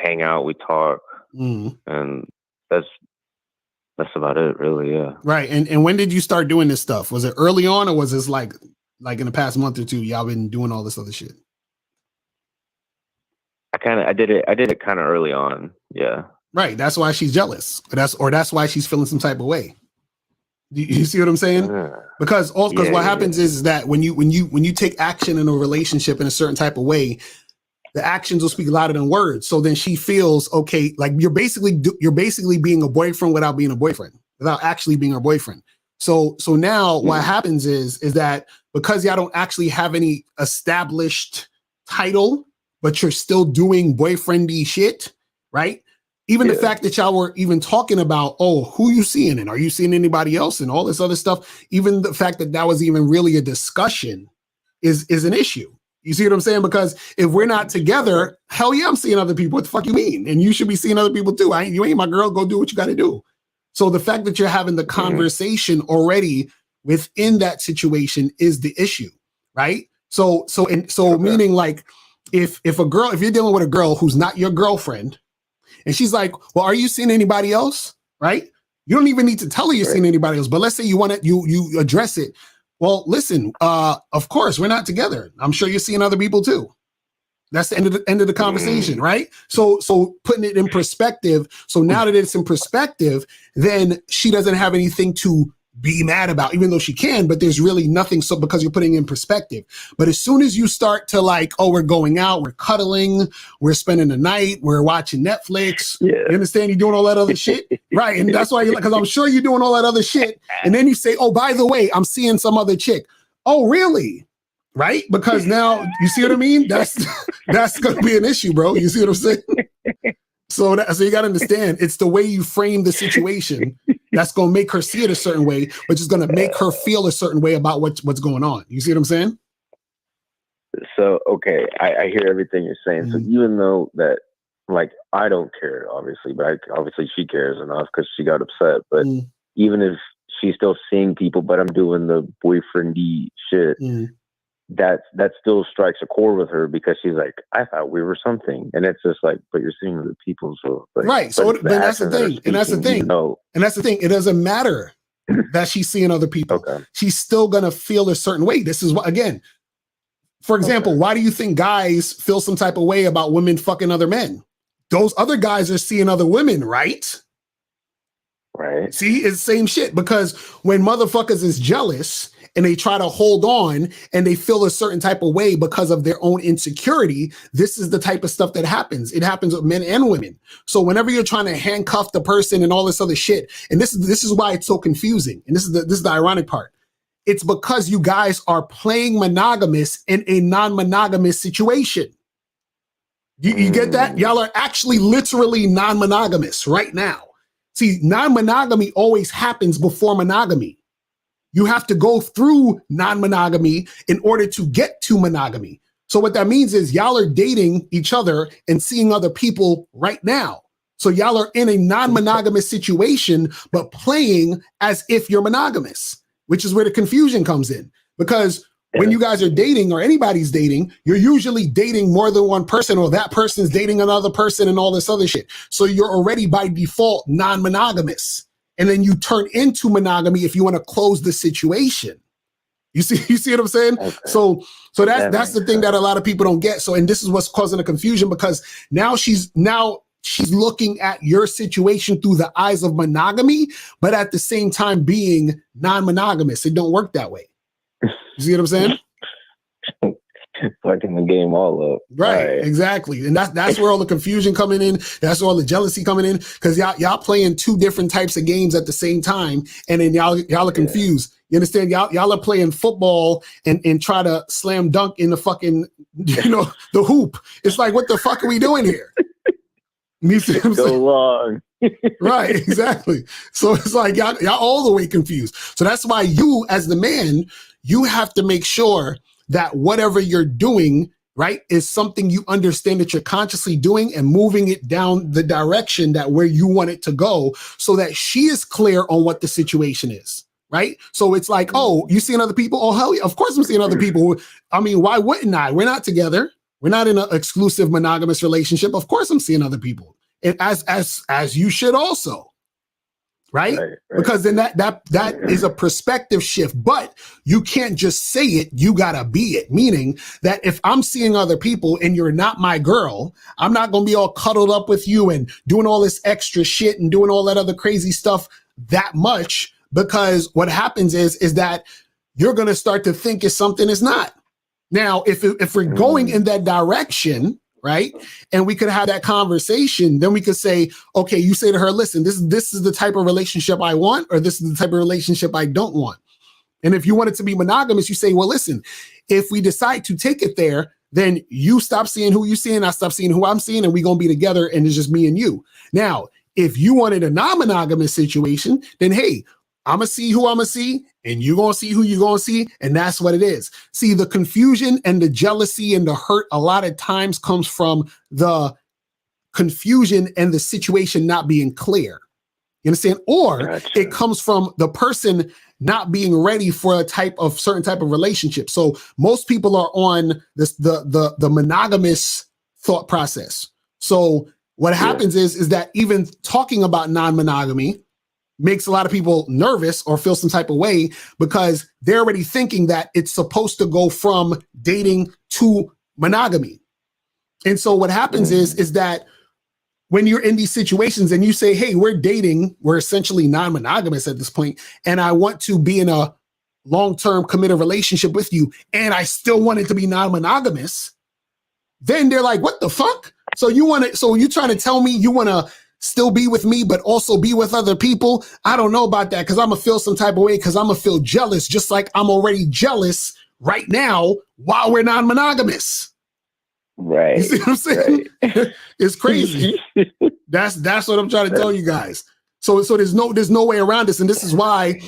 hang out, we talk. And that's about it, really. Yeah. Right. And when did you start doing this stuff? Was it early on, or was this like in the past month or two, y'all been doing all this other shit? I did it kind of early on. Yeah. Right. That's why she's jealous. That's why she's feeling some type of way. You see what I'm saying? Because what happens is that when you take action in a relationship in a certain type of way, the actions will speak louder than words. So then she feels, okay, like you're basically being a boyfriend without being a boyfriend, without actually being her boyfriend. So now what happens is that because y'all don't actually have any established title, but you're still doing boyfriendy shit, right? Even the fact that y'all were even talking about, oh, who you seeing, and are you seeing anybody else, and all this other stuff, even the fact that was even really a discussion is an issue. You see what I'm saying? Because if we're not together, hell yeah, I'm seeing other people. What the fuck you mean? And you should be seeing other people too. You ain't my girl. Go do what you got to do. So the fact that you're having the conversation already within that situation is the issue, right? So meaning like if you're dealing with a girl who's not your girlfriend, and she's like, well, are you seeing anybody else? Right? You don't even need to tell her you're seeing anybody else. But let's say you address it. Well, listen, of course, we're not together. I'm sure you're seeing other people too. That's the end of the conversation, right? So putting it in perspective. So now that it's in perspective, then she doesn't have anything to be mad about, even though she can, but there's really nothing. So because you're putting in perspective. But as soon as you start to like, oh, we're going out, we're cuddling, we're spending the night, we're watching Netflix. You understand? You're doing all that other shit, right? And that's why because I'm sure you're doing all that other shit. And then you say, oh, by the way, I'm seeing some other chick. Oh, really? Right? Because now you see what I mean? That's going to be an issue, bro. You see what I'm saying? So you got to understand, it's the way you frame the situation that's going to make her see it a certain way, which is going to make her feel a certain way about what's going on. You see what I'm saying? So, okay, I hear everything you're saying. So even though that, like, I don't care, obviously, but obviously she cares enough because she got upset. But even if she's still seeing people, but I'm doing the boyfriendy shit, that still strikes a chord with her because she's like, I thought we were something. And it's just like, but you're seeing other people. So like, right. So but that's the thing. And that's the thing. And that's the thing. It doesn't matter that she's seeing other people. Okay. She's still going to feel a certain way. This is what, again, for example, why do you think guys feel some type of way about women fucking other men? Those other guys are seeing other women, right? Right. See, it's the same shit, because when motherfuckers is jealous and they try to hold on and they feel a certain type of way because of their own insecurity, this is the type of stuff that happens. It happens with men and women. So whenever you're trying to handcuff the person and all this other shit, and this is why it's so confusing. And this is the ironic part. It's because you guys are playing monogamous in a non-monogamous situation. You get that? Y'all are actually literally non-monogamous right now. See, non-monogamy always happens before monogamy. You have to go through non-monogamy in order to get to monogamy. So what that means is y'all are dating each other and seeing other people right now. So y'all are in a non-monogamous situation, but playing as if you're monogamous, which is where the confusion comes in. Because when you guys are dating or anybody's dating, you're usually dating more than one person, or that person's dating another person and all this other shit. So you're already by default non-monogamous. And then you turn into monogamy if you want to close the situation. You see what I'm saying? Okay. So that's the thing that a lot of people don't get. So, and this is what's causing the confusion, because now she's looking at your situation through the eyes of monogamy, but at the same time being non-monogamous. It don't work that way. You see what I'm saying? Fucking the game all up. Right, exactly. And that's where all the confusion coming in. That's where all the jealousy coming in. Because y'all playing two different types of games at the same time, and then y'all are confused. You understand? Y'all are playing football and try to slam dunk in the fucking, the hoop. It's like, what the fuck are we doing here? You see what I'm saying? So long. Right, exactly. So it's like y'all all the way confused. So that's why you, as the man, you have to make sure that whatever you're doing, right, is something you understand that you're consciously doing and moving it down the direction that where you want it to go, so that she is clear on what the situation is, right? So it's like, oh, you seeing other people? Oh, hell yeah, of course I'm seeing other people. I mean, why wouldn't I? We're not together. We're not in an exclusive monogamous relationship. Of course I'm seeing other people. And as you should also. Right? Because then that is a perspective shift, but you can't just say it, you gotta be it. Meaning that if I'm seeing other people and you're not my girl, I'm not gonna be all cuddled up with you and doing all this extra shit and doing all that other crazy stuff that much, because what happens is that you're gonna start to think it's something it's not. Now, if we're going in that direction, right, and we could have that conversation, then we could say, okay, you say to her, listen, this is the type of relationship I want, or this is the type of relationship I don't want. And if you want it to be monogamous, you say, well, listen, if we decide to take it there, then you stop seeing who you're seeing, I stop seeing who I'm seeing, and we're going to be together, and it's just me and you. Now, if you wanted a non-monogamous situation, then hey, I'm going to see who I'm going to see, and you're going to see who you're going to see, and that's what it is. See, the confusion and the jealousy and the hurt a lot of times comes from the confusion and the situation not being clear. You understand? Or it comes from the person not being ready for certain type of relationship. So most people are on the monogamous thought process. So what happens is that even talking about non-monogamy makes a lot of people nervous or feel some type of way, because they're already thinking that it's supposed to go from dating to monogamy. And so what happens is that when you're in these situations and you say, hey, we're dating, we're essentially non-monogamous at this point, and I want to be in a long-term committed relationship with you, and I still want it to be non-monogamous, then they're like, what the fuck? So you're trying to tell me you want to still be with me, but also be with other people? I don't know about that, because I'm going to feel some type of way, because I'm going to feel jealous, just like I'm already jealous right now while we're non-monogamous. Right. You see what I'm saying? Right. It's crazy. That's what I'm trying to tell you guys. So there's no way around this. And this is why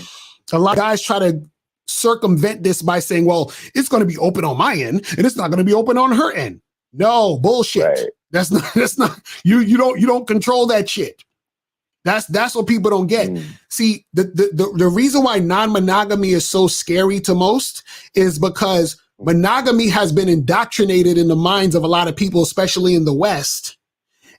a lot of guys try to circumvent this by saying, well, it's going to be open on my end and it's not going to be open on her end. No, bullshit. Right. That's not you don't control that shit. That's what people don't get. See, the reason why non-monogamy is so scary to most is because monogamy has been indoctrinated in the minds of a lot of people, especially in the West.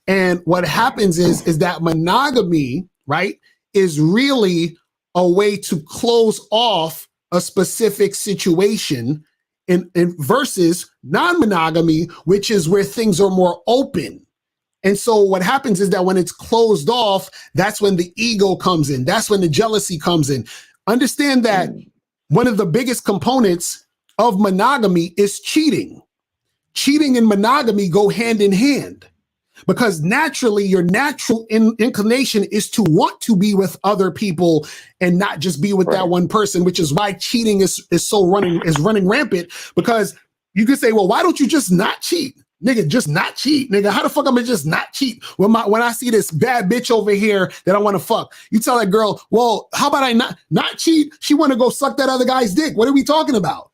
And what happens is that monogamy, right, is really a way to close off a specific situation in versus non-monogamy, which is where things are more open. And so what happens is that when it's closed off, that's when the ego comes in. That's when the jealousy comes in. Understand that one of the biggest components of monogamy is cheating. Cheating and monogamy go hand in hand, because naturally your natural inclination is to want to be with other people and not just be with that one person, which is why cheating is running rampant. Because you could say, well, why don't you just not cheat? Nigga, just not cheat. Nigga, how the fuck am I just not cheat when I see this bad bitch over here that I want to fuck? You tell that girl, well, how about I not cheat? She want to go suck that other guy's dick. What are we talking about?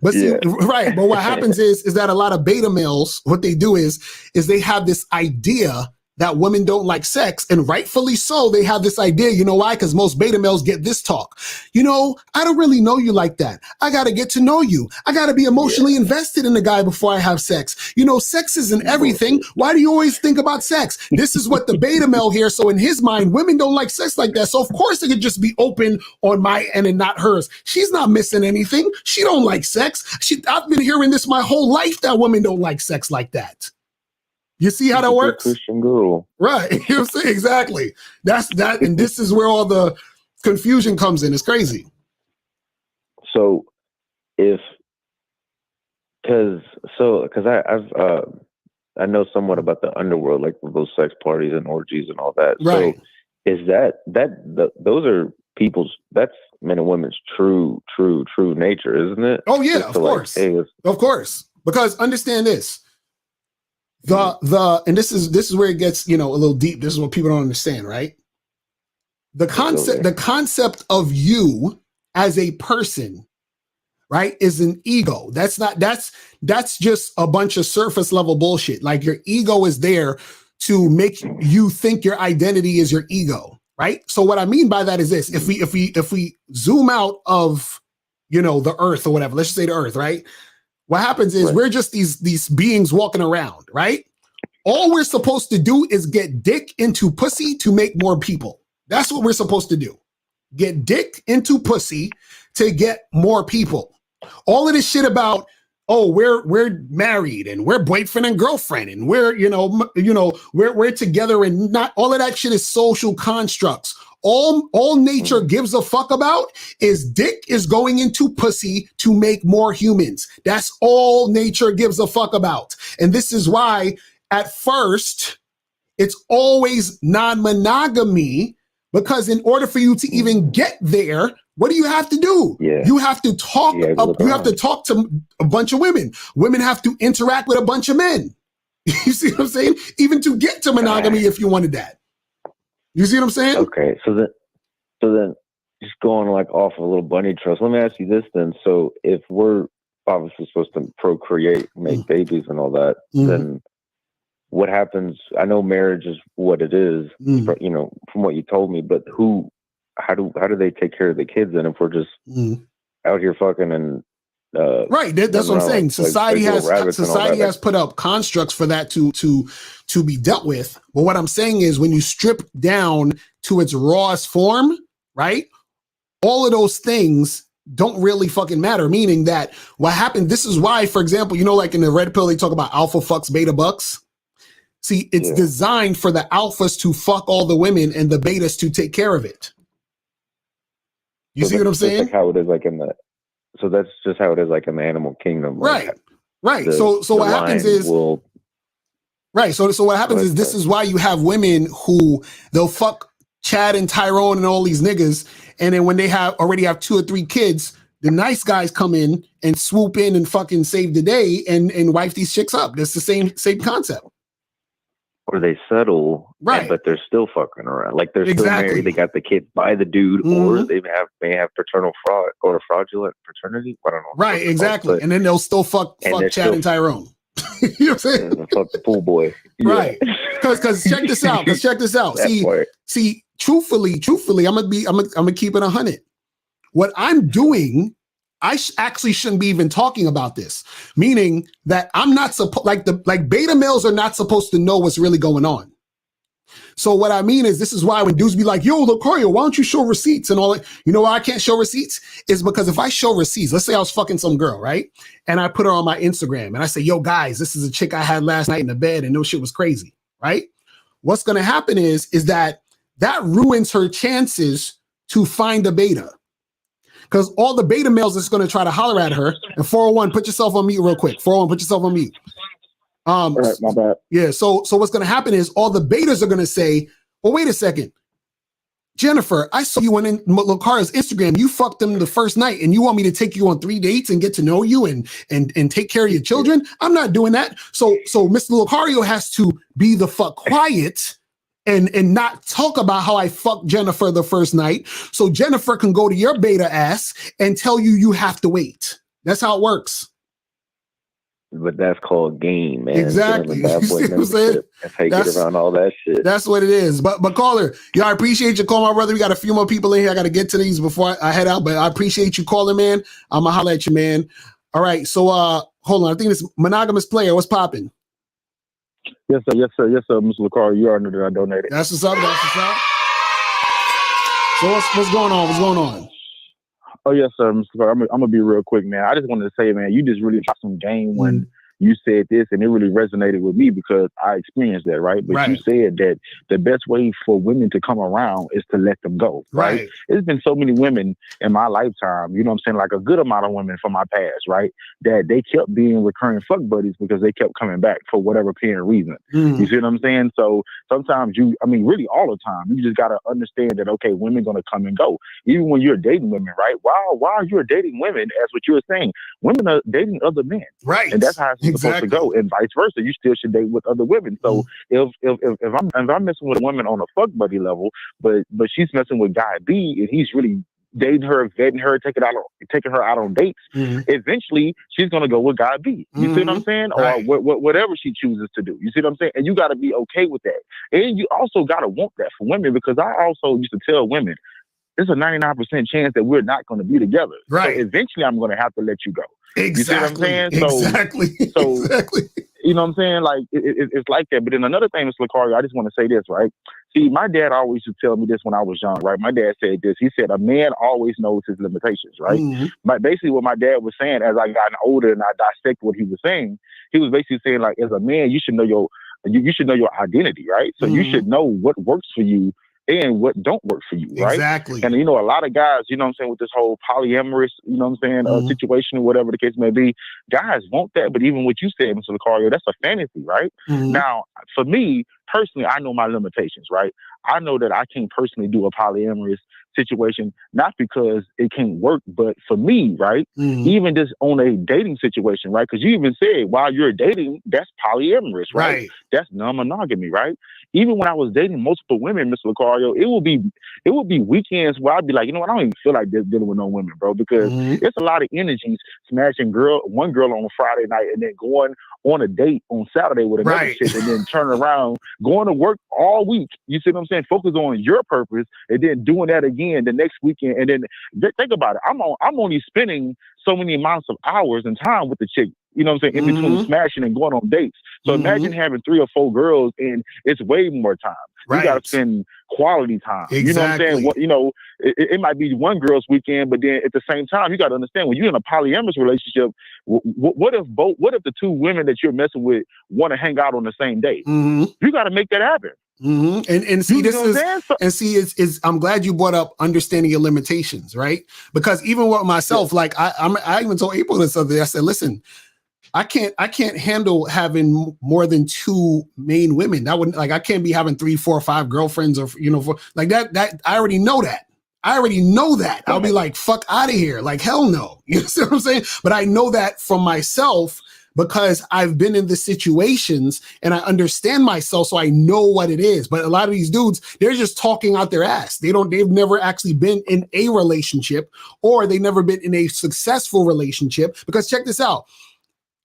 But see, right. But what happens is that a lot of beta males, what they do is they have this idea that women don't like sex, and rightfully so. They have this idea, you know why? Because most beta males get this talk. You know, I don't really know you like that. I got to get to know you. I got to be emotionally invested in the guy before I have sex. You know, sex isn't everything. Why do you always think about sex? This is what the beta male hears. So in his mind, women don't like sex like that. So of course it could just be open on my end and not hers. She's not missing anything. She don't like sex. I've been hearing this my whole life that women don't like sex like that. You see how that works? Christian girl. Right. You know what I'm saying? Exactly. That's that. And this is where all the confusion comes in. It's crazy. So I know somewhat about the underworld, like those sex parties and orgies and all that. Right. So is those are people's, that's men and women's true nature, isn't it? Oh yeah, of course. Like, hey, of course. Because understand this. And this is where it gets, you know, a little deep. This is what people don't understand, right? The concept of you as a person, right, is an ego. That's just a bunch of surface level bullshit. Like your ego is there to make you think your identity is your ego, right? So what I mean by that is this: if we zoom out of, you know, the earth or whatever, let's just say the earth, right? What happens is we're just these beings walking around, right? All we're supposed to do is get dick into pussy to make more people. That's what we're supposed to do. Get dick into pussy to get more people. All of this shit about, oh, we're married and we're boyfriend and girlfriend and we're together, and not all of that shit is social constructs. All nature gives a fuck about is dick is going into pussy to make more humans. That's all nature gives a fuck about. And this is why at first it's always non-monogamy, because in order for you to even get there, what do you have to do? Yeah. You have to talk. You have to talk to a bunch of women. Women have to interact with a bunch of men. You see what I'm saying? Even to get to monogamy, if you wanted that. You see what I'm saying? Okay, so then, just going like off a little bunny trail. So let me ask you this then. So if we're obviously supposed to procreate, make babies, and all that, then what happens? I know marriage is what it is, you know, from what you told me. But how do they take care of the kids then if we're just out here fucking and right? That's what I'm saying. Society has put up constructs for that to be dealt with. But what I'm saying is, when you strip down to its rawest form, right? All of those things don't really fucking matter. Meaning that what happened. This is why, for example, you know, like in the red pill, they talk about alpha fucks beta bucks. See, it's designed for the alphas to fuck all the women and the betas to take care of it. You see what I'm saying? Like how it is, like in the. So that's just how it is, like in the animal kingdom, right? Right. So what happens is, right. So what happens is, this is why you have women who they'll fuck Chad and Tyrone and all these niggas, and then when they already have 2 or 3 kids, the nice guys come in and swoop in and fucking save the day and wife these chicks up. That's the same concept. Or they settle, right? But they're still fucking around. Like they're still married. They got the kids by the dude, or they may have paternal fraud or fraudulent paternity. I don't know. Right, exactly. And then they'll still fuck Chad and Tyrone. You know what I'm saying? Fuck the pool boy. Right. Because check this out. See, truthfully, I'm gonna keep it 100. What I'm doing, I actually shouldn't be even talking about this. Meaning that I'm not supposed, like beta males are not supposed to know what's really going on. So what I mean is, this is why when dudes be like, yo, Lucario, why don't you show receipts and all that? You know why I can't show receipts? Is because if I show receipts, let's say I was fucking some girl, right? And I put her on my Instagram and I say, yo, guys, this is a chick I had last night in the bed and no shit was crazy, right? What's going to happen is that ruins her chances to find a beta. Because all the beta males is going to try to holler at her. And 401, put yourself on mute real quick. 401, put yourself on mute. All right, my bad. Yeah, so what's going to happen is all the betas are going to say, well, wait a second. Jennifer, I saw you on Lucario's Instagram. You fucked him the first night and you want me to take you on 3 dates and get to know you and take care of your children? I'm not doing that. So Mr. Lucario has to be the fuck quiet and not talk about how I fucked Jennifer the first night, so Jennifer can go to your beta ass and tell you have to wait. That's how it works. But that's called game, man. Exactly. Bad boy You see what I'm saying? That's how you get around all that shit. That's what it is. But caller, I appreciate you calling, my brother. We got a few more people in here. I got to get to these before I head out, but I appreciate you calling, man. I'm gonna holler at you, man. All right. So hold on. I think this monogamous player. What's popping? Yes, sir. Yes, sir. Yes, sir. Mr. LaCar, you already know that I donated. That's what's up. That's what's up. So what's going on? What's going on? Oh, yes, sir. Mr. LaCar, I'm gonna be real quick, man. I just wanted to say, man, you just really dropped some game when you said this, and it really resonated with me because I experienced that, right? But you said that the best way for women to come around is to let them go, right? There's been so many women in my lifetime, you know what I'm saying, like a good amount of women from my past, right, that they kept being recurring fuck buddies because they kept coming back for whatever apparent reason. You see what I'm saying? So sometimes really all the time, you just got to understand that, okay, women going to come and go. Even when you're dating women, right? While you're dating women, as what you were saying, women are dating other men. Right. And that's how it's supposed to go, and vice versa. You still should date with other women. So if I'm messing with a woman on a fuck buddy level, but she's messing with guy B, and he's really dating her, vetting her, taking her out on dates, eventually she's gonna go with guy B. You see what I'm saying? Or whatever she chooses to do. You see what I'm saying? And you got to be okay with that. And you also got to want that for women, because I also used to tell women, there's a 99% chance that we're not going to be together. Right. So eventually I'm going to have to let you go. Exactly. You see what I'm saying? So, exactly. You know what I'm saying? Like, it's like that. But then another thing, Mr. LaCario, I just want to say this, right? See, my dad always used to tell me this when I was young, right? My dad said this. He said, a man always knows his limitations, right? But basically what my dad was saying, as I gotten older and I dissect what he was saying, he was basically saying, like, as a man, you should know your identity, right? So you should know what works for you and what don't work for you, right? Exactly. And, you know, a lot of guys, you know what I'm saying, with this whole polyamorous, you know what I'm saying, situation, whatever the case may be, guys want that. But even what you said, Mr. LaCario, that's a fantasy, right? Now, for me, personally, I know my limitations, right? I know that I can't personally do a polyamorous situation, not because it can't work, but for me, right? Even just on a dating situation, right? Because you even said while you're dating, that's polyamorous, right? That's non-monogamy, right? Even when I was dating multiple women, Mr. LaCario, it would be weekends where I'd be like, you know what, I don't even feel like dealing with no women, bro, because it's a lot of energies smashing one girl on a Friday night and then going on a date on Saturday with another chick and then turning around, going to work all week. You see what I'm saying? Focus on your purpose and then doing that again the next weekend. And then think about it. I'm only spending so many amounts of hours and time with the chick, you know what I'm saying, in between smashing and going on dates. So imagine having 3 or 4 girls and it's way more time. You got to spend quality time. You know what I'm saying? You know, it might be one girl's weekend, but then at the same time, you got to understand when you're in a polyamorous relationship, what if the 2 women that you're messing with want to hang out on the same day? You got to make that happen. And see, I'm glad you brought up understanding your limitations, right? Because even with myself, like I even told April this other day, I said, listen, I can't handle having more than 2 main women. That wouldn't, like, I can't be having 3, 4, 5 girlfriends, or, you know, like that. I already know that. I'll be like, fuck out of here. Like, hell no. You see what I'm saying? But I know that from myself because I've been in the situations and I understand myself. So I know what it is. But a lot of these dudes, they're just talking out their ass. They've never actually been in a relationship, or they've never been in a successful relationship, because check this out.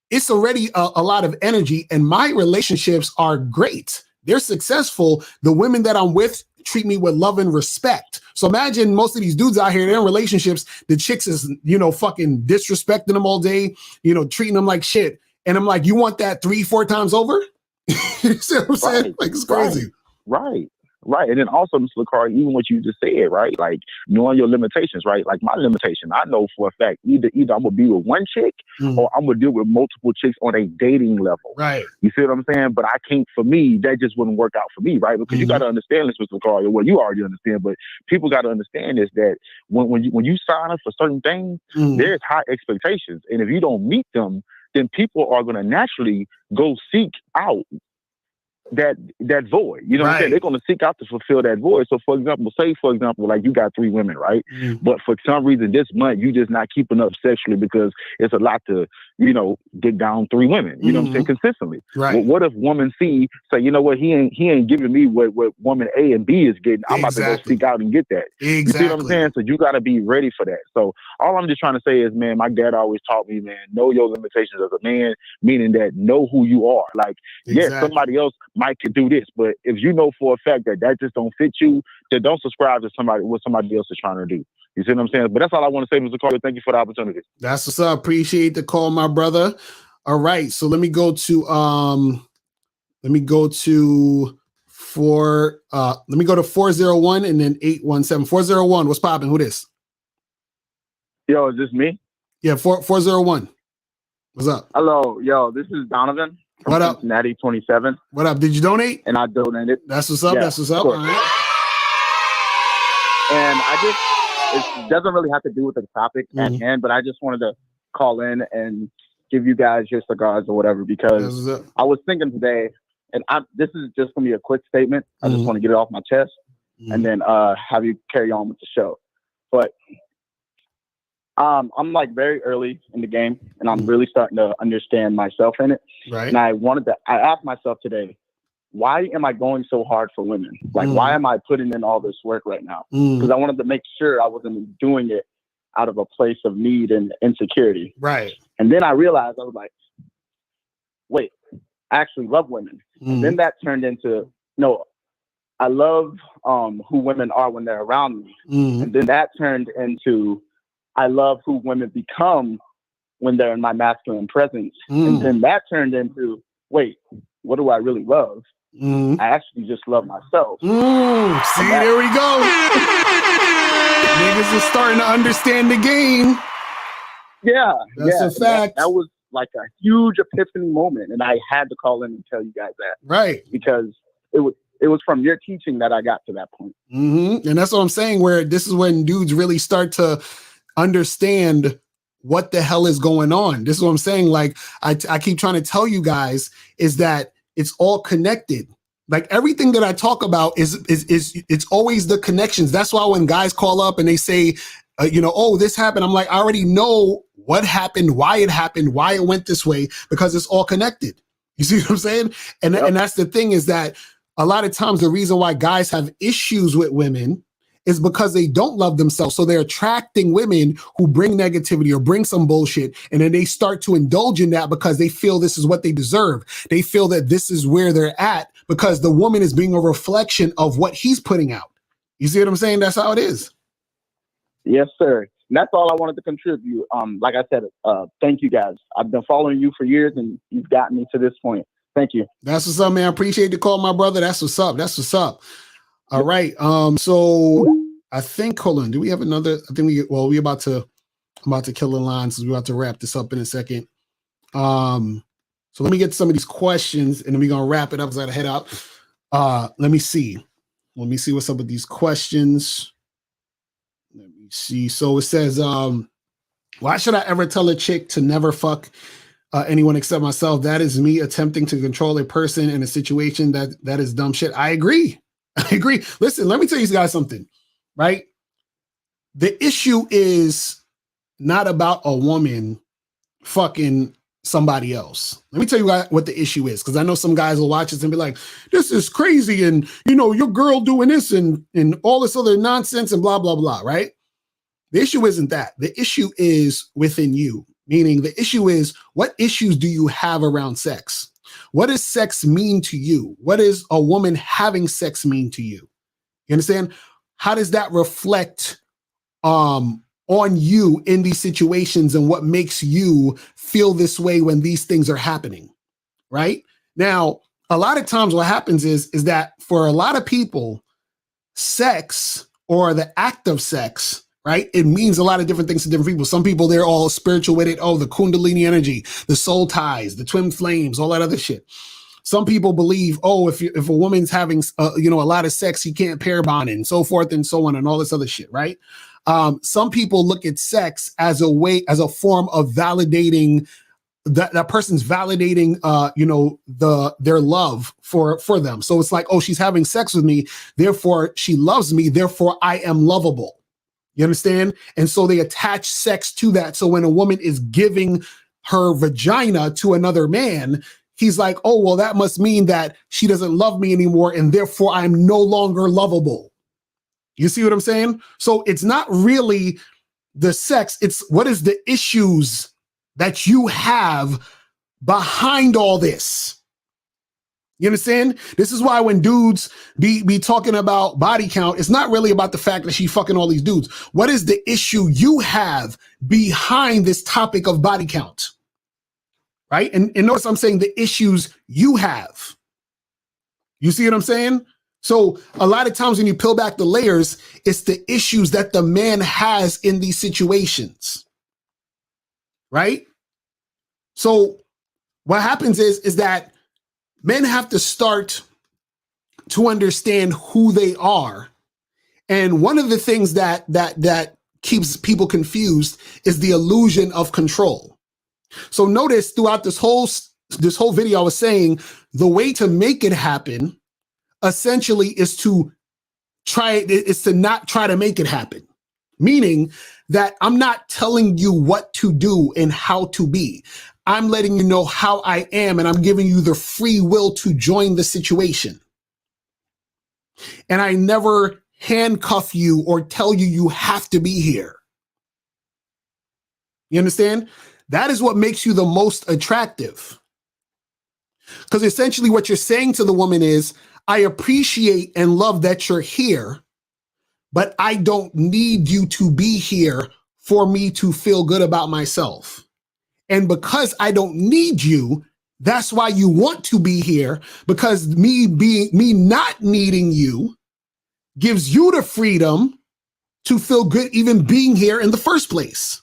It's already a lot of energy, and my relationships are great. They're successful. The women that I'm with treat me with love and respect. So imagine most of these dudes out here, they're in relationships. The chicks is, you know, fucking disrespecting them all day, you know, treating them like shit. And I'm like, you want that 3, 4 times over? You see what I'm saying? Like, it's crazy. Right. And then also, Mr. LaCario, even what you just said, right? Like, knowing your limitations, right? Like, my limitation, I know for a fact, either I'm going to be with one chick or I'm going to deal with multiple chicks on a dating level. Right. You see what I'm saying? But I can't, for me, that just wouldn't work out for me, right? Because you got to understand this, Mr. LaCario. Well, you already understand, but people got to understand this, that when you sign up for certain things, there's high expectations. And if you don't meet them, then people are going to naturally go seek out that void. You know what I'm saying? They're going to seek out to fulfill that void. So for example, like you got 3 women, right? But for some reason this month you just not keeping up sexually because it's a lot to get down 3 women, you know what I'm saying, consistently. Right. Well, what if woman C say, you know what, he ain't giving me what woman A and B is getting. I'm about to go seek out and get that. You see what I'm saying? So you got to be ready for that. So all I'm just trying to say is, man, my dad always taught me, man, know your limitations as a man, meaning that know who you are. Like, yes, somebody else might could do this, but if you know for a fact that just don't fit you, then don't subscribe to what somebody else is trying to do. You see what I'm saying? But that's all I want to say, Mr. Carter. Thank you for the opportunity. That's what's up. Appreciate the call, my brother. All right. So let me go to 401 and then 817. 401. What's popping? Who this? Yo, is this me? Yeah, 401. What's up? Hello, yo, this is Donovan from what up? Cincinnati 27. What up? Did you donate? And I donated. That's what's up. Yeah, that's what's up. All right. And it doesn't really have to do with the topic at hand, but I just wanted to call in and give you guys your cigars or whatever, because I was thinking today, and this is just going to be a quick statement. I just want to get it off my chest and then have you carry on with the show. But I'm like very early in the game, and I'm really starting to understand myself in it. Right. And I asked myself today, why am I going so hard for women? Like, why am I putting in all this work right now? Because I wanted to make sure I wasn't doing it out of a place of need and insecurity. Right. And then I realized, I was like, wait, I actually love women. And then that turned into, no, I love who women are when they're around me. And then that turned into, I love who women become when they're in my masculine presence. And then that turned into, wait, what do I really love? I actually just love myself. See, there we go. Niggas are starting to understand the game. Yeah. That's a fact. That was like a huge epiphany moment. And I had to call in and tell you guys that. Right. Because it was from your teaching that I got to that point. And that's what I'm saying, where this is when dudes really start to understand what the hell is going on. This is what I'm saying. Like, I keep trying to tell you guys is that it's all connected. Like, everything that I talk about is it's always the connections. That's why when guys call up and they say, oh, this happened, I'm like, I already know what happened, why it went this way, because it's all connected. You see what I'm saying? And that's the thing, is that a lot of times the reason why guys have issues with women is because they don't love themselves. So they're attracting women who bring negativity or bring some bullshit. And then they start to indulge in that because they feel this is what they deserve. They feel that this is where they're at because the woman is being a reflection of what he's putting out. You see what I'm saying? That's how it is. Yes, sir. And that's all I wanted to contribute. Like I said, thank you guys. I've been following you for years and you've gotten me to this point. Thank you. That's what's up, man. I appreciate the call, my brother. That's what's up. That's what's up. All right. So I think, hold on. Do we have another? I think I'm about to kill the line, so we're about to wrap this up in a second. So let me get some of these questions and then we're going to wrap it up as I head out. Let me see. Let me see what's up with these questions. Let me see. So it says, why should I ever tell a chick to never fuck anyone except myself? That is me attempting to control a person in a situation that is dumb shit. I agree. Listen, let me tell you guys something, right? The issue is not about a woman fucking somebody else. Let me tell you what the issue is, because I know some guys will watch this and be like, this is crazy, and your girl doing this and all this other nonsense and blah, blah, blah, right? The issue isn't that. The issue is within you, meaning the issue is, what issues do you have around sex? What does sex mean to you? What does a woman having sex mean to you? You understand? How does that reflect on you in these situations, and what makes you feel this way when these things are happening, right? Now, a lot of times what happens is that for a lot of people, sex or the act of sex, right? It means a lot of different things to different people. Some people, they're all spiritual with it. Oh, the Kundalini energy, the soul ties, the twin flames, all that other shit. Some people believe, oh, if a woman's having, a lot of sex, you can't pair bond and so forth and so on and all this other shit, right? Some people look at sex as a form of validating that person's validating, their love for them. So it's like, oh, she's having sex with me, therefore she loves me, therefore I am lovable. You understand? And so they attach sex to that. So when a woman is giving her vagina to another man, he's like, oh, well, that must mean that she doesn't love me anymore, and therefore I'm no longer lovable. You see what I'm saying? So it's not really the sex, it's what is the issues that you have behind all this. You understand? This is why when dudes be talking about body count, it's not really about the fact that she fucking all these dudes. What is the issue you have behind this topic of body count? Right? And notice I'm saying the issues you have. You see what I'm saying? So a lot of times when you peel back the layers, it's the issues that the man has in these situations. Right? So what happens is that men have to start to understand who they are. And one of the things that keeps people confused is the illusion of control. So notice throughout this whole video, I was saying the way to make it happen essentially is to not try to make it happen. Meaning that I'm not telling you what to do and how to be. I'm letting you know how I am, and I'm giving you the free will to join the situation. And I never handcuff you or tell you you have to be here. You understand? That is what makes you the most attractive. Because essentially what you're saying to the woman is, I appreciate and love that you're here, but I don't need you to be here for me to feel good about myself. And because I don't need you, that's why you want to be here, because me not needing you gives you the freedom to feel good even being here in the first place.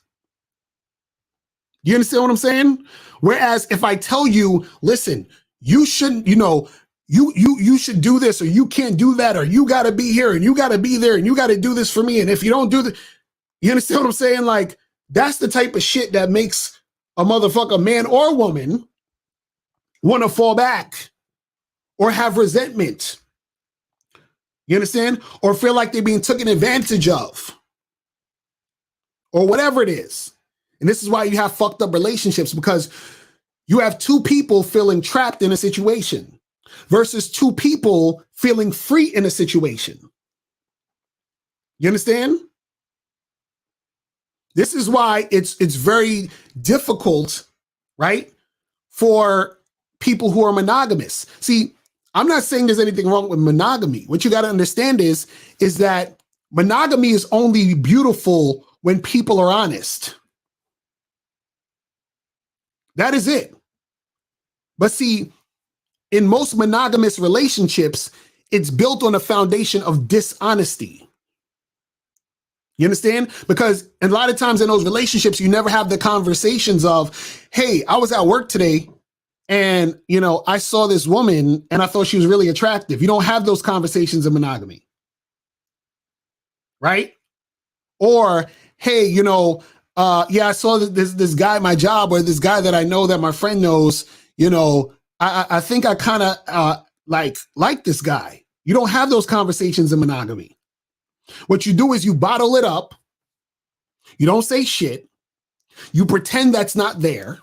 You understand what I'm saying? Whereas if I tell you, listen, you shouldn't, you should do this, or you can't do that, or you got to be here and you got to be there and you got to do this for me. And if you don't do that, you understand what I'm saying? Like, that's the type of shit that makes a motherfucker, man or woman, want to fall back or have resentment. You understand? Or feel like they're being taken advantage of or whatever it is. And this is why you have fucked up relationships, because you have two people feeling trapped in a situation versus two people feeling free in a situation. You understand? This is why it's very difficult, right, for people who are monogamous. See, I'm not saying there's anything wrong with monogamy. What you got to understand is that monogamy is only beautiful when people are honest. That is it. But see, in most monogamous relationships, it's built on a foundation of dishonesty. You understand? Because a lot of times in those relationships, you never have the conversations of, hey, I was at work today and, I saw this woman and I thought she was really attractive. You don't have those conversations in monogamy. Right? Or, hey, I saw this guy at my job, or this guy that I know that my friend knows, I think I kind of like this guy. You don't have those conversations in monogamy. What you do is you bottle it up. You don't say shit. You pretend that's not there.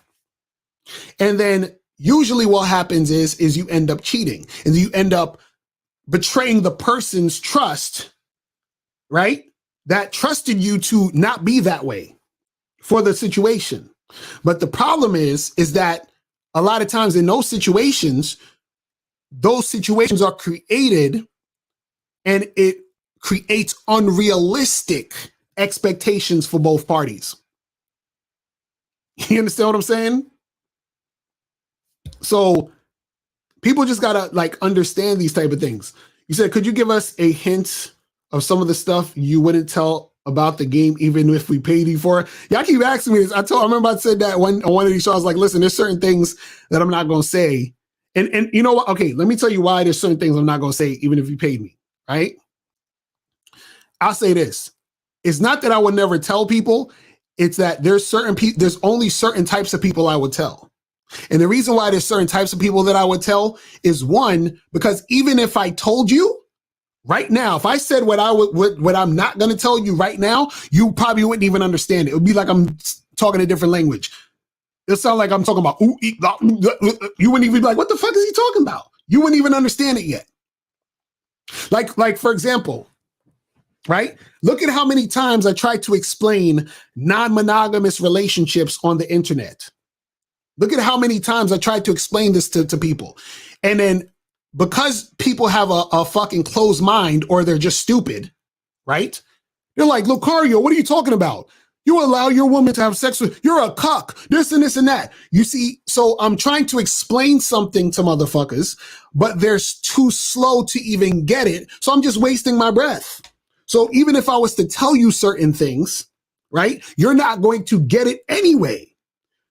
And then usually what happens is you end up cheating, and you end up betraying the person's trust, right? That trusted you to not be that way for the situation. But the problem is that a lot of times in those situations are created, and it creates unrealistic expectations for both parties. You understand what I'm saying? So people just gotta understand these type of things. You said, could you give us a hint of some of the stuff you wouldn't tell about the game, even if we paid you for it? Y'all keep asking me this. I remember I said that on one of these shows. I was like, listen, there's certain things that I'm not gonna say. And you know what? Okay, let me tell you why there's certain things I'm not gonna say, even if you paid me, right? I'll say this. It's not that I would never tell people. It's that there's only certain types of people I would tell. And the reason why there's certain types of people that I would tell is, one, because even if I told you right now, if I said what I'm not going to tell you right now, you probably wouldn't even understand it. It would be like I'm talking a different language. It sounds like I'm talking about, you wouldn't even be like, what the fuck is he talking about? You wouldn't even understand it yet. Like for example, right? Look at how many times I tried to explain non-monogamous relationships on the internet. Look at how many times I tried to explain this to people. And then because people have a fucking closed mind or they're just stupid, right? They're like, Lucario, what are you talking about? You allow your woman to have sex with, you're a cuck, this and this and that. You see, so I'm trying to explain something to motherfuckers, but they're too slow to even get it. So I'm just wasting my breath. So even if I was to tell you certain things, right, you're not going to get it anyway.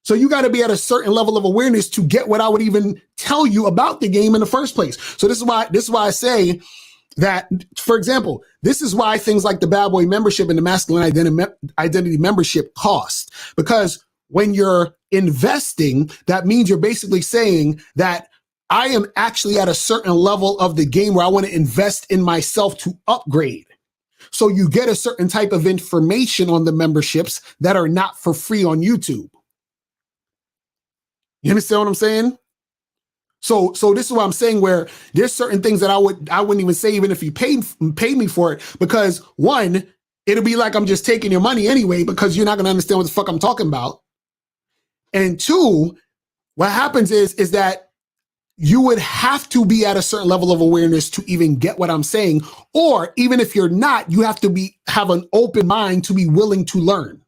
So you got to be at a certain level of awareness to get what I would even tell you about the game in the first place. So this is why I say that, for example, this is why things like the bad boy membership and the masculine identity membership cost. Because when you're investing, that means you're basically saying that I am actually at a certain level of the game where I want to invest in myself to upgrade. So you get a certain type of information on the memberships that are not for free on YouTube. You understand what I'm saying? So this is what I'm saying, where there's certain things that I wouldn't even say even if you paid me for it, because one, it'll be like I'm just taking your money anyway, because you're not going to understand what the fuck I'm talking about. And two, what happens is that you would have to be at a certain level of awareness to even get what I'm saying. Or even if you're not, you have to have an open mind to be willing to learn.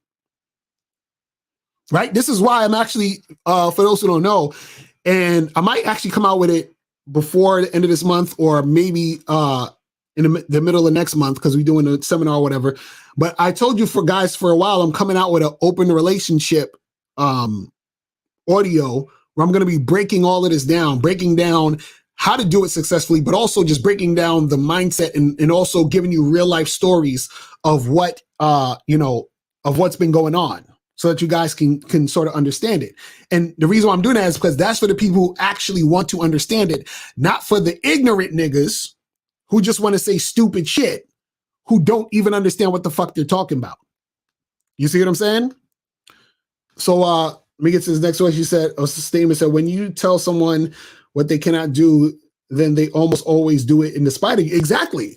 Right? This is why I'm actually, for those who don't know, and I might actually come out with it before the end of this month, or maybe in the middle of next month, because we're doing a seminar or whatever. But I told you for a while, I'm coming out with an open relationship audio where I'm going to be breaking all of this down, breaking down how to do it successfully, but also just breaking down the mindset and also giving you real life stories of what, of what's been going on, so that you guys can sort of understand it. And the reason why I'm doing that is because that's for the people who actually want to understand it, not for the ignorant niggas who just want to say stupid shit, who don't even understand what the fuck they're talking about. You see what I'm saying? So let me get to this next one. She said, a statement said, when you tell someone what they cannot do, then they almost always do it in despite of you. Exactly.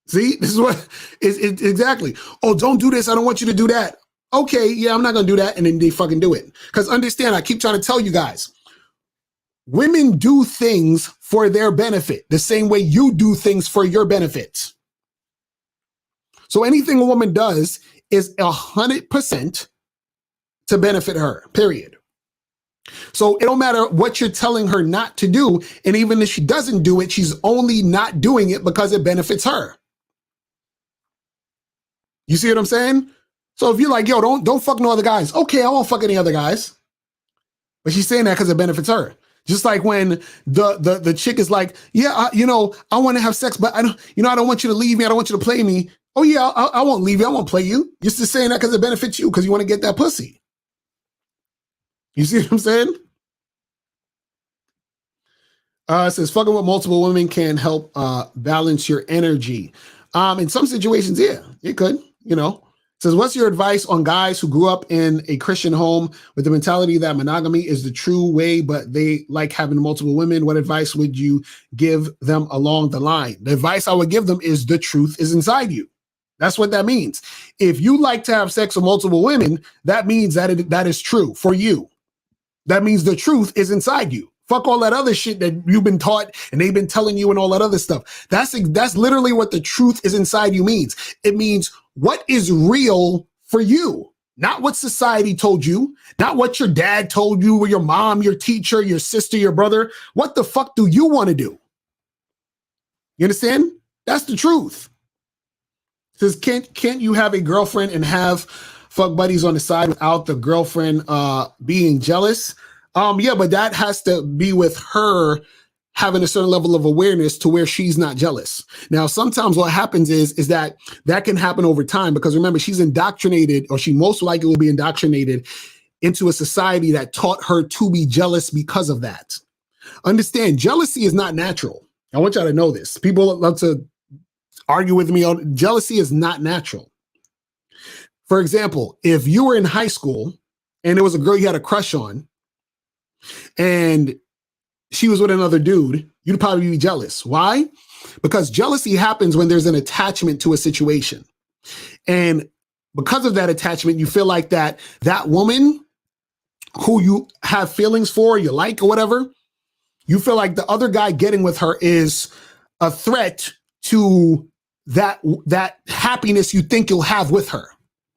See, this is what it's exactly. Oh, don't do this. I don't want you to do that. Okay, yeah, I'm not going to do that. And then they fucking do it. Because understand, I keep trying to tell you guys, women do things for their benefit the same way you do things for your benefit. So anything a woman does is 100% to benefit her, period. So it don't matter what you're telling her not to do. And even if she doesn't do it, she's only not doing it because it benefits her. You see what I'm saying? So if you're like, yo, don't fuck no other guys. Okay, I won't fuck any other guys. But she's saying that because it benefits her. Just like when the chick is like, yeah, I want to have sex, but I don't want you to leave me. I don't want you to play me. Oh yeah, I won't leave you. I won't play you. You're just saying that because it benefits you, because you want to get that pussy. You see what I'm saying? It says fucking with multiple women can help balance your energy. In some situations, yeah, it could. It says, what's your advice on guys who grew up in a Christian home with the mentality that monogamy is the true way, but they like having multiple women? What advice would you give them along the line? The advice I would give them is the truth is inside you. That's what that means. If you like to have sex with multiple women, that means that is true for you. That means the truth is inside you. Fuck all that other shit that you've been taught and they've been telling you and all that other stuff. That's literally what the truth is inside you means. It means what is real for you, not what society told you, not what your dad told you or your mom, your teacher, your sister, your brother. What the fuck do you want to do? You understand? That's the truth. It says, can't you have a girlfriend and have fuck buddies on the side without the girlfriend being jealous? Yeah, but that has to be with her having a certain level of awareness to where she's not jealous. Now, sometimes what happens is that can happen over time, because remember, she's indoctrinated, or she most likely will be indoctrinated into a society that taught her to be jealous because of that. Understand, jealousy is not natural. I want y'all to know this. People love to argue with me on jealousy is not natural. For example, if you were in high school and there was a girl you had a crush on and she was with another dude, you'd probably be jealous. Why? Because jealousy happens when there's an attachment to a situation. And because of that attachment, you feel like that woman who you have feelings for, you like or whatever, you feel like the other guy getting with her is a threat to that happiness you think you'll have with her.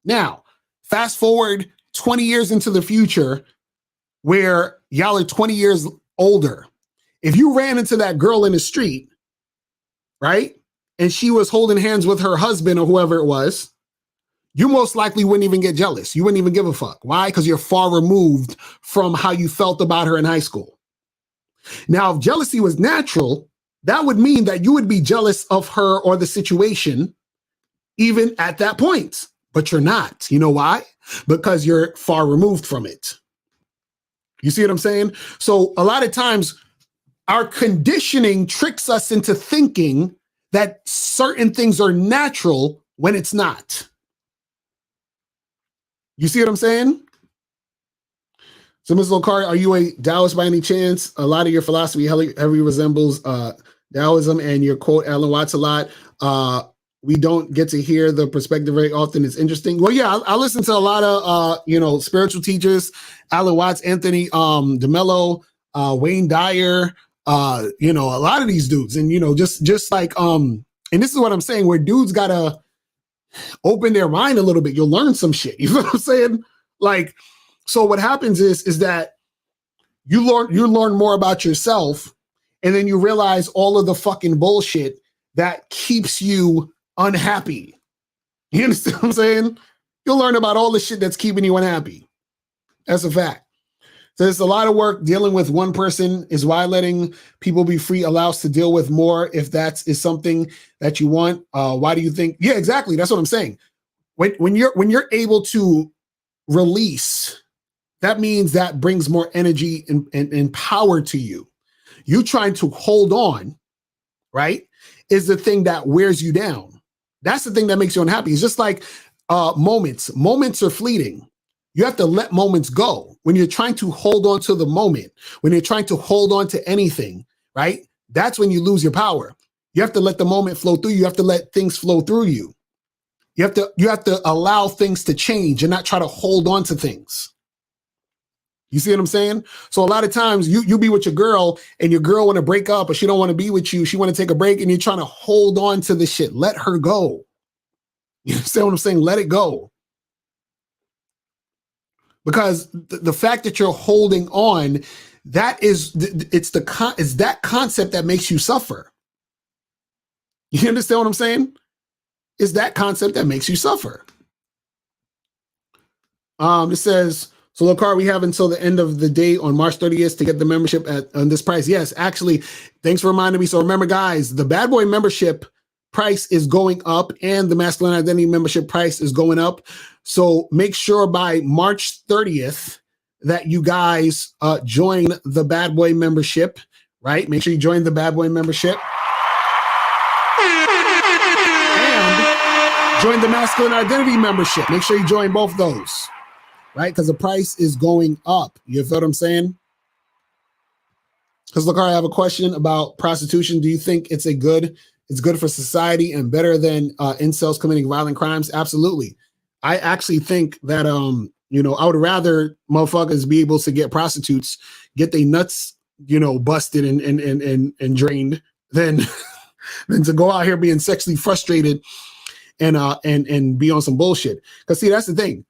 Now, fast forward 20 years into the future where y'all are 20 years older. If you ran into that girl in the street, right, and she was holding hands with her husband or whoever it was, you most likely wouldn't even get jealous. You wouldn't even give a fuck. Why? Because you're far removed from how you felt about her in high school. Now, if jealousy was natural, that would mean that you would be jealous of her or the situation even at that point. But you're not. You know why? Because you're far removed from it. You see what I'm saying? So a lot of times our conditioning tricks us into thinking that certain things are natural when it's not. You see what I'm saying? So, Ms. Lokari, are you a Taoist by any chance? A lot of your philosophy heavily resembles Taoism, and your quote Alan Watts a lot. We don't get to hear the perspective very often. It's interesting. Well, yeah, I listen to a lot of spiritual teachers, Alan Watts, Anthony DeMello, Wayne Dyer, a lot of these dudes, and just like and this is what I'm saying, where dudes gotta open their mind a little bit. You'll learn some shit. You know what I'm saying? Like, so what happens is that you learn more about yourself, and then you realize all of the fucking bullshit that keeps you unhappy. You understand what I'm saying? You'll learn about all the shit that's keeping you unhappy. That's a fact. So it's a lot of work. Dealing with one person is why letting people be free allows to deal with more. If that is something that you want, why do you think? Yeah, exactly. That's what I'm saying. When you're able to release, that means that brings more energy and power to you. You trying to hold on, right, is the thing that wears you down. That's the thing that makes you unhappy. It's just like moments. Moments are fleeting. You have to let moments go. When you're trying to hold on to the moment, when you're trying to hold on to anything, right, that's when you lose your power. You have to let the moment flow through you. You have to let things flow through you. You have to allow things to change and not try to hold on to things. You see what I'm saying? So a lot of times you be with your girl and your girl want to break up or she don't want to be with you. She want to take a break and you're trying to hold on to the shit. Let her go. You understand what I'm saying? Let it go. Because the fact that you're holding on, it's that concept that makes you suffer. You understand what I'm saying? It's that concept that makes you suffer. It says, so Lokar, we have until the end of the day on March 30th to get the membership on this price. Yes, actually, thanks for reminding me. So remember, guys, the Bad Boy membership price is going up and the Masculine Identity membership price is going up. So make sure by March 30th that you guys join the Bad Boy membership, right? Make sure you join the Bad Boy membership. And join the Masculine Identity membership. Make sure you join both those. Right? Because the price is going up. You feel what I'm saying? Because, look, I have a question about prostitution. Do you think it's good for society and better than incels committing violent crimes? Absolutely. I actually think that, I would rather motherfuckers be able to get prostitutes, get their nuts, busted and drained than to go out here being sexually frustrated and be on some bullshit. Because, see, that's the thing.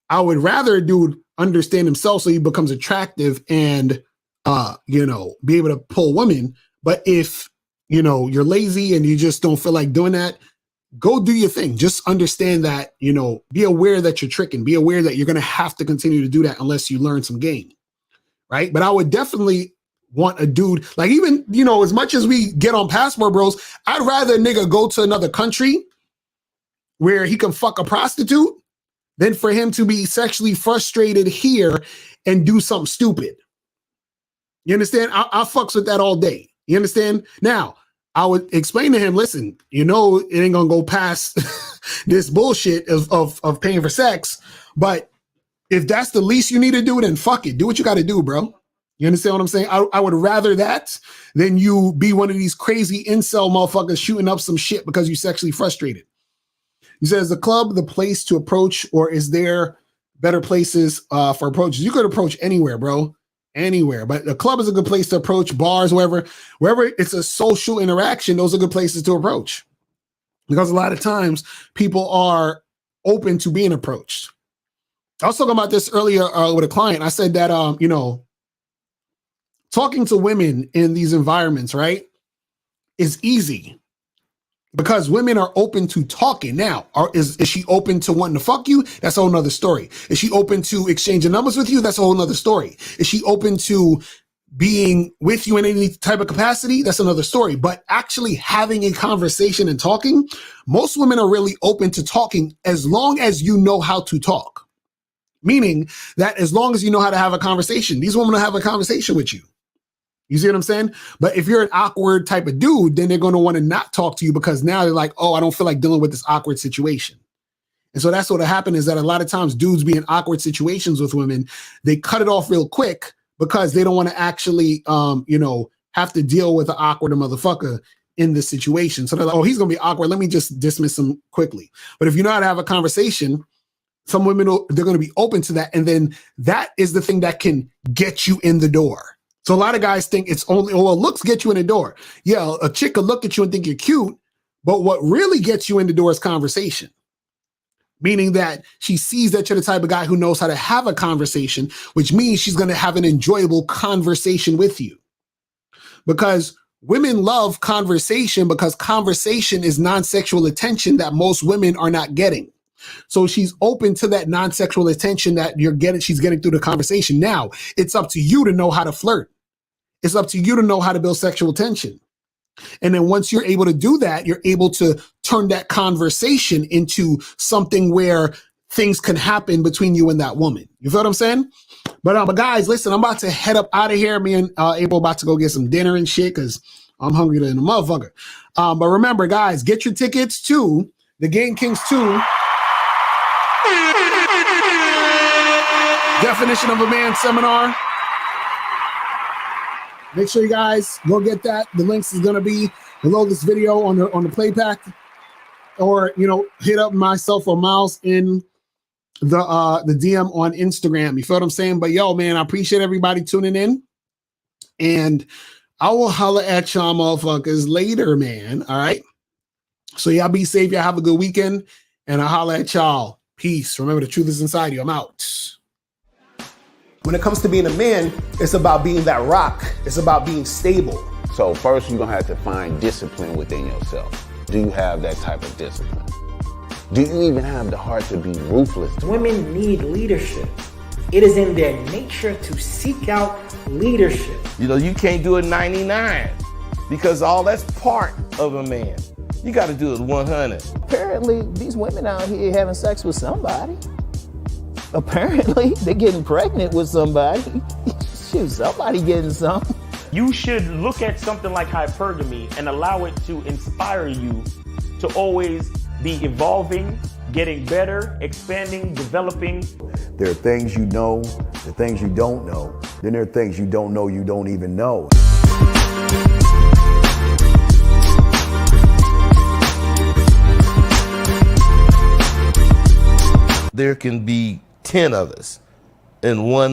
I would rather a dude understand himself so he becomes attractive and, be able to pull women. But if, you're lazy and you just don't feel like doing that, go do your thing. Just understand that, be aware that you're tricking. Be aware that you're going to have to continue to do that unless you learn some game. Right. But I would definitely want a dude, like even, as much as we get on Passport Bros, I'd rather a nigga go to another country where he can fuck a prostitute than for him to be sexually frustrated here and do something stupid. You understand? I fucks with that all day. You understand? Now, I would explain to him, listen, it ain't gonna go past this bullshit of paying for sex. But if that's the least you need to do, then fuck it. Do what you got to do, bro. You understand what I'm saying? I would rather that than you be one of these crazy incel motherfuckers shooting up some shit because you're sexually frustrated. He says, the club, the place to approach, or is there better places for approaches? You could approach anywhere, bro. Anywhere. But the club is a good place to approach, bars, wherever it's a social interaction, those are good places to approach. Because a lot of times people are open to being approached. I was talking about this earlier with a client. I said that, talking to women in these environments, right, is easy because women are open to talking. Now, is she open to wanting to fuck you? That's a whole nother story. Is she open to exchanging numbers with you? That's a whole nother story. Is she open to being with you in any type of capacity? That's another story. But actually having a conversation and talking, most women are really open to talking as long as you know how to talk. Meaning that as long as you know how to have a conversation, these women will have a conversation with you. You see what I'm saying? But if you're an awkward type of dude, then they're going to want to not talk to you because now they're like, oh, I don't feel like dealing with this awkward situation. And so that's what'll happen is that a lot of times dudes be in awkward situations with women. They cut it off real quick because they don't want to actually, have to deal with an awkward motherfucker in this situation. So they're like, oh, he's going to be awkward. Let me just dismiss him quickly. But if you know how to have a conversation, some women, they're going to be open to that. And then that is the thing that can get you in the door. So a lot of guys think it's only, looks get you in the door. Yeah, a chick will look at you and think you're cute, but what really gets you in the door is conversation. Meaning that she sees that you're the type of guy who knows how to have a conversation, which means she's going to have an enjoyable conversation with you. Because women love conversation because conversation is non-sexual attention that most women are not getting. So she's open to that non-sexual attention that she's getting through the conversation. Now, it's up to you to know how to flirt. It's up to you to know how to build sexual tension. And then once you're able to do that, you're able to turn that conversation into something where things can happen between you and that woman. You feel what I'm saying? But guys, listen, I'm about to head up out of here. Me and April about to go get some dinner and shit because I'm hungry than a motherfucker. But remember, guys, get your tickets to the Game Kings 2 Definition of a Man seminar. Make sure you guys go get that. The links is going to be below this video on the play pack, or hit up myself or Miles in the DM on Instagram. You feel what I'm saying? But yo, man, I appreciate everybody tuning in, and I will holler at y'all motherfuckers later, man. All right. So y'all be safe. Y'all have a good weekend, and I'll holler at y'all. Peace. Remember, the truth is inside you. I'm out. When it comes to being a man, it's about being that rock. It's about being stable. So first, you're going to have to find discipline within yourself. Do you have that type of discipline? Do you even have the heart to be ruthless? Women need leadership. It is in their nature to seek out leadership. You can't do it 99 because all that's part of a man. You got to do it 100. Apparently, these women out here having sex with somebody. Apparently, they're getting pregnant with somebody. Shoot, somebody getting some. You should look at something like hypergamy and allow it to inspire you to always be evolving, getting better, expanding, developing. There are things you know, there are things you don't know. Then there are things you don't know you don't even know. There can be 10 of us in one